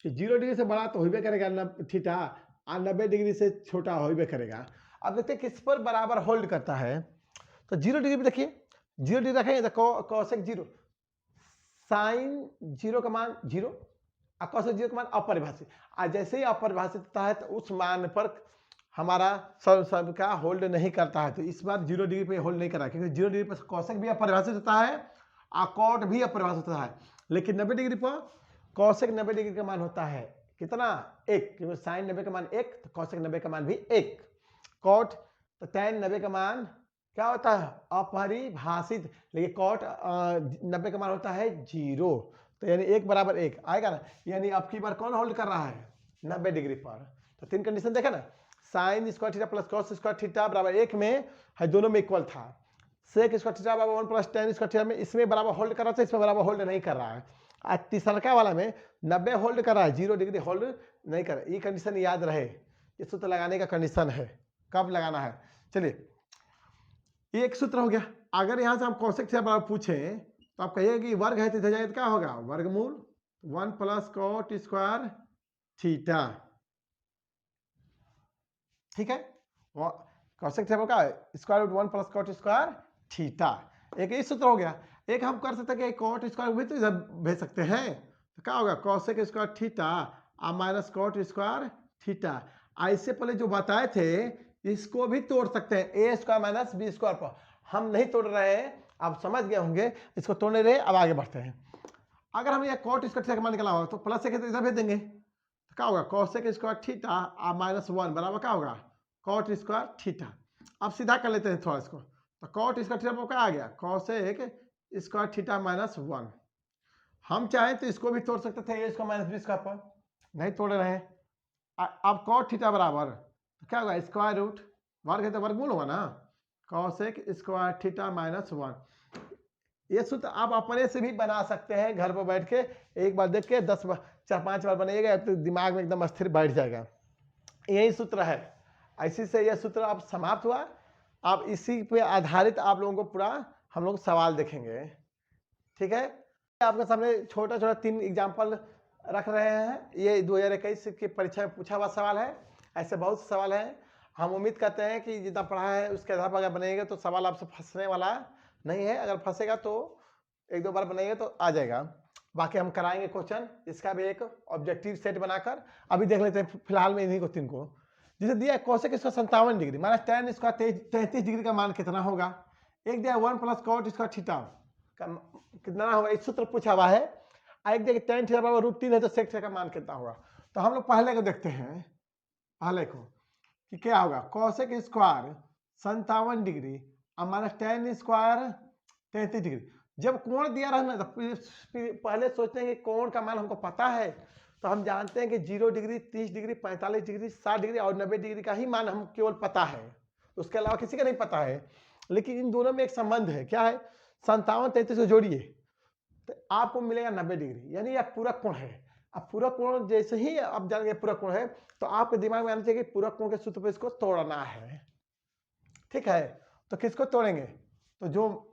कि 0 डिग्री से बड़ा तो होबे करेगा थीटा, और 90 डिग्री से छोटा होबे करेगा। अब देखते हैं किस पर बराबर होल्ड करता है। तो 0 डिग्री पे देखिए, 0 डिग्री रखेंगे तो कौशिक 0, साइन 0 का मान 0, और कौशिक 0 का मान अपरिभाषित। और जैसे ही अपरिभाषित होता है तो उस मान पर हमारा सब का होल्ड नहीं करता है। तो इस बार 0 डिग्री पे होल्ड नहीं कर रहा है, क्योंकि 0 डिग्री पर कौशिक भी अपरिभाषित होता है और कोट भी अपरिभाषित होता है। लेकिन 90 डिग्री पर कौशिक 90 डिग्री का मान होता है कितना, 1, क्योंकि साइन 90 का मान 1, तो कौशिक 90 का मान भी 1। कोट तो tan 90 का मान क्या होता है, अपरिभाषित, लेकिन कोट 90 का मान होता है 0। तो यानी 1 बराबर 1 आएगा ना, यानी अब की बार कौन होल्ड कर रहा है 90 डिग्री पर। तो 3 कंडीशन देखा ना, sign square theta plus cos square theta बराबर 1 में है, दोनों में इक्वल था। सेक स्क्वायर थीटा बराबर 1 प्लस tan स्क्वायर थीटा में इसमें बराबर होल्ड कर रहा था, इसमें बराबर होल्ड नहीं कर रहा है। आज तीसरा वाला में 90 होल्ड कर रहा है, 0 डिग्री होल्ड नहीं कर रहा है। ये कंडीशन याद रहे, ये सूत्र लगाने का कंडीशन है, कब लगाना है। चलिए ये एक सूत्र हो गया। अगर यहाँ से हम कौशिक थीटा बराबर पूछें तो आप कहिए कि वर्ग है तो इधर जाए तो क्या होगा, वर्गमूल 1 प्लस कोट स्क्वायर थीटा। ठीक है, कौशिक थीटा का square root 1 plus cot square theta, एक ये सूत्र हो गया। एक हम कर सकते हैं कि कोट स्क्वायर भी तो इधर भेज सकते हैं, तो क्या होगा कौशिक स्क्वायर थीटा और माइनस कोट स्क्वायर थीटा। इससे पहले जो बताए थे इसको भी तोड़ सकते हैं, ए स्क्वायर माइनस बी स्क्वायर पर। हम नहीं तोड़ रहे हैं, आप समझ गए होंगे, इसको तोड़ने रहे। अब आगे बढ़ते हैं। अगर हम ये कोट स्क्वायर थीटा का मान निकाला होगा तो प्लस एक इधर भेज देंगे, तो क्या होगा कौशिक स्क्वायर थीटा और माइनस 1 बराबर क्या होगा कोट स्क्वायर थीटा। अब सीधा कर लेते हैं थोड़ा इसको, तो कोट स्क्वायर थीटा पर क्या आ गया कौशिक स्क्वायर थीटा माइनस 1। हम चाहें तो इसको भी तोड़ सकते थे, ए स्क्वायर माइनस बी स्क्वायर पर, नहीं तोड़ रहे हैं। अब कोट थीटा बराबर तो क्या होगा स्क्वायर रूट, वर्ग है तो वर्गमूल होगा ना, कौशिक स्क्वायर थीटा माइनस 1। ये सूत्र आप अपने से भी बना सकते हैं घर पर बैठ के, एक बार देख के 10 बार 4-5 बार बनेगा तो दिमाग में एकदम स्थिर बैठ जाएगा। यही सूत्र है, इसी से यह सूत्र अब समाप्त हुआ। अब इसी पे आधारित आप लोगों को पूरा हम लोग सवाल देखेंगे। ठीक है, आपके सामने छोटा छोटा 3 एग्जाम्पल रख रहे हैं। ये 2021 की परीक्षा में पूछा हुआ सवाल है। ऐसे बहुत से सवाल हैं। हम उम्मीद करते हैं कि जितना पढ़ा है उसके आधार पर अगर बनेगा तो सवाल आपसे फंसने वाला नहीं है। अगर फंसेगा तो 1-2 बार बनाएंगे तो आ जाएगा। बाकी हम कराएंगे क्वेश्चन, इसका भी एक ऑब्जेक्टिव सेट बनाकर। अभी देख लेते हैं फिलहाल में इन्हीं को 3 को। जिसे दिया है कोसेक इसका 57 डिग्री माइनस tan इसका 33 डिग्री का मान कितना होगा। एक दिया 1 प्लस कॉट इसका थीटा कितना होगा, इस सूत्र पूछा हुआ है। एक दिया tan थीटा बराबर √3 है तो सेक थीटा का मान कितना होगा। तो हम लोग पहले को देखते हैं, पहले को कि क्या होगा। कोसेक स्क्वायर 57 डिग्री और माइनस tan स्क्वायर 33 डिग्री। जब कोण दिया रहना तो पहले सोचते हैं कि कोण का मान हमको पता है, तो हम जानते हैं कि 0 डिग्री, 30 डिग्री, 45 डिग्री, 60 डिग्री और 90 डिग्री का ही मान हम केवल पता है, उसके अलावा किसी का नहीं पता है। लेकिन इन दोनों में एक संबंध है, क्या है, 57 33 को जोड़िए तो आपको मिलेगा 90 डिग्री, यानी यह पूरक कोण है। अब पूरक कोण जैसे ही आप जानेंगे पूरक कोण है तो आपके दिमाग में आना चाहिए कि पूरक कोण के सूत्र पर इसको तोड़ना है। ठीक है, तो किसको तोड़ेंगे, तो जो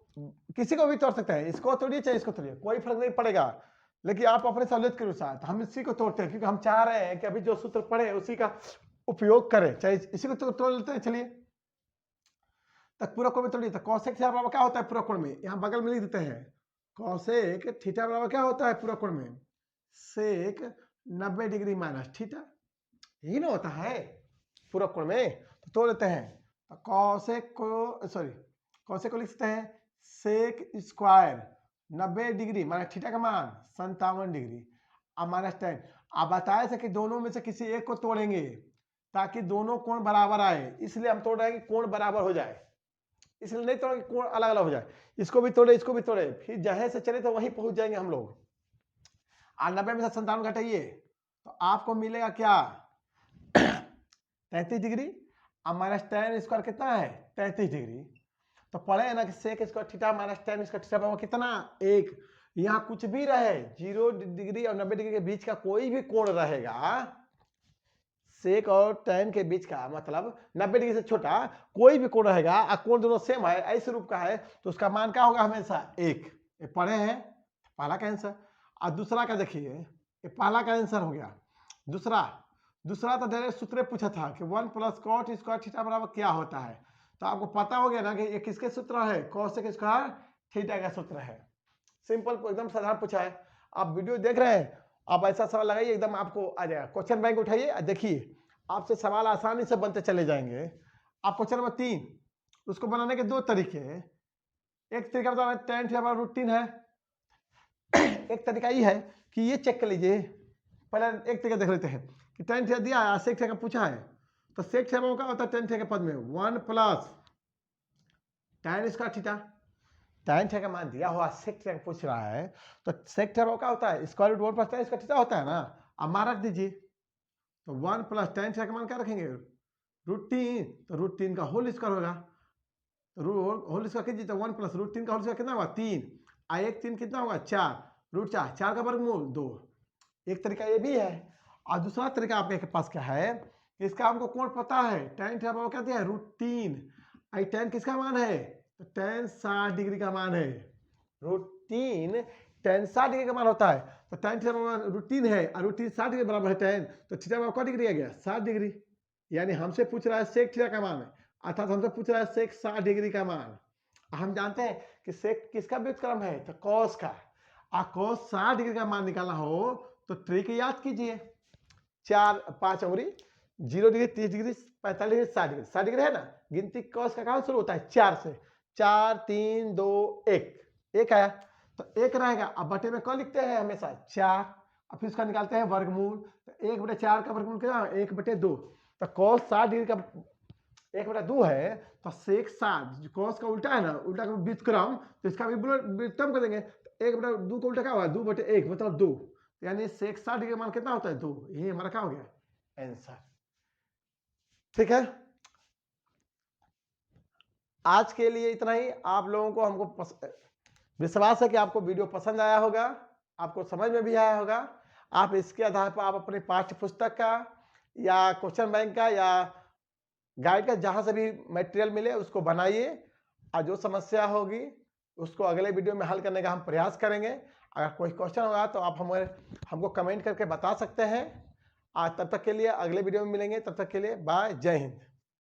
किसी को भी तोड़ सकते हैं, इसको तोड़िए चाहे इसको तोड़िए, कोई फर्क नहीं पड़ेगा। लेकिन आप अपने सहूलियत के अनुसार, तो हम इसी को तोड़ते हैं क्योंकि हम चाह रहे हैं कि अभी जो सूत्र पढ़े उसी का उपयोग करें, चाहे इसी को तोड़ लेते हैं। चलिए तक पूरक कोण में तोड़िए। तो कोसेक थीटा बराबर क्या होता है पूरक कोण में, यहाँ बगल में लिख देते हैं। कोसेक थीटा बराबर क्या होता है पूरक कोण में, सेक 90 डिग्री माइनस थीटा, यही ना होता है पूरक कोण में। तो तोड़ लेते हैं। तो कोसेक को लिख सकते हैं sec square 90 degree minus theta का मान 57 डिग्री और माइनस tan। आप बताए थे कि दोनों में से किसी एक को तोड़ेंगे ताकि दोनों कोण बराबर आए, इसलिए हम तोड़ रहे हैं कि कोण बराबर हो जाए, इसलिए नहीं तोड़ेंगे कोण अलग अलग हो जाए। इसको भी तोड़े इसको भी तोड़े, फिर जहां से चले तो वहीं पहुंच जाएंगे हम लोग। और 90 में से 57 घटाइए तो आपको मिलेगा क्या 33 डिग्री और माइनस tan स्क्वायर कितना है 33 डिग्री। तो पढ़े है ना कि sec square theta minus tan square theta बराबर कितना 1। यहाँ कुछ भी रहे 0 डिग्री और 90 डिग्री के बीच का कोई भी कोण रहेगा, सेक और tan के बीच का मतलब 90 डिग्री से छोटा कोई भी कोण रहेगा और कोण दोनों सेम है, ऐसे रूप का है, तो उसका मान क्या होगा हमेशा 1। ये पढ़े हैं पहला का आंसर। और दूसरा का देखिए, ये पहला का आंसर हो गया। दूसरा तो डायरेक्ट सूत्र पूछा था कि 1 प्लस कॉट स्क्वायर थीटा बराबर क्या होता है। तो आपको पता हो गया ना कि ये किसके सूत्र है, कोसेक स्क्वायर थीटा का सूत्र है। सिंपल एकदम साधारण पूछा है। आप वीडियो देख रहे हैं, आप ऐसा सवाल लगाइए एकदम आपको आ जाएगा। क्वेश्चन बैंक उठाइए, देखिए आपसे सवाल आसानी से बनते चले जाएंगे। आप क्वेश्चन नंबर 3, उसको बनाने के 2 तरीके। एक तरीका बताना tan थीटा बराबर √3 है। एक तरीका ये है कि ये चेक कर लीजिए, पहले एक तरीका देख लेते हैं कि tan थीटा दिया है, सेक थीटा का पूछा है, तो सेक थीटा क्या होता है tan थीटा के पद में 1 plus tan square theta. tan theta का मान दिया हुआ सेक थीटा का पूछ रहा है, तो सेक थीटा क्या होता है square root 1 plus tan square theta होता है ना। अब मान रख दीजिए, तो 1 प्लस tan थीटा का मान क्या रखेंगे √3, तो √3 का होल स्क्वायर होगा। होल स्क्वायर कीजिए तो 1 प्लस √3 का होल स्क्वायर कितना होगा 3, और 1 3 कितना होगा 4, √4, 4 का वर्गमूल 2। एक तरीका ये भी है। और दूसरा तरीका आपके पास क्या है, इसका हमको कोण पता है, tan थीटा बराबर क्या दिया है √3, आई tan किसका मान है, तो tan 60 डिग्री का मान है। √3 tan 60 डिग्री का मान होता है, तो tan थीटा बराबर √3 है और √3 60 डिग्री बराबर है tan, तो थीटा बराबर क्या डिग्री आ गया 60 डिग्री। यानी हमसे पूछ रहा है सेक थीटा का मान, अर्थात हमसे पूछ रहा है सेक 60 डिग्री का मान। हम जानते हैं कि सेक किसका व्युत्क्रम है, तो कॉस का। cos 60 डिग्री का मान निकालना हो तो ट्रिक याद कीजिए, 4 5 अंगुरी 0 degree 30 degree 45 degree 60 degree 60 degree है ना। गिनती कॉस का कहाँ शुरू होता है 4 से, 4 3 2 1 आया तो 1 रहेगा। अब बटे में कौन लिखते हैं हमेशा 4, और फिर उसका निकालते हैं वर्गमूल, तो 1/4 का वर्गमूल कितना 1/2। तो cos 60 डिग्री का 1/2 है, तो सेक 60 कॉस का उल्टा है ना, उल्टा का व्युत्क्रम, तो इसका भी व्युत्क्रम कर देंगे। 1/2 का उल्टा क्या होगा 2/1 मतलब 2, यानी सेक 60 डिग्री का मान कितना होता है 2। ये हमारा क्या हो गया आंसर। ठीक है, आज के लिए इतना ही। आप लोगों को हमको विश्वास है कि आपको वीडियो पसंद आया होगा, आपको समझ में भी आया होगा। आप इसके आधार पर आप अपने पाठ्य पुस्तक का या क्वेश्चन बैंक का या गाइड का जहां से भी मटेरियल मिले उसको बनाइए, और जो समस्या होगी उसको अगले वीडियो में हल करने का हम प्रयास करेंगे। अगर कोई क्वेश्चन होगा तो आप हमको कमेंट करके बता सकते हैं। आज तब तक के लिए अगले वीडियो में मिलेंगे, तब तक के लिए बाय, जय हिंद।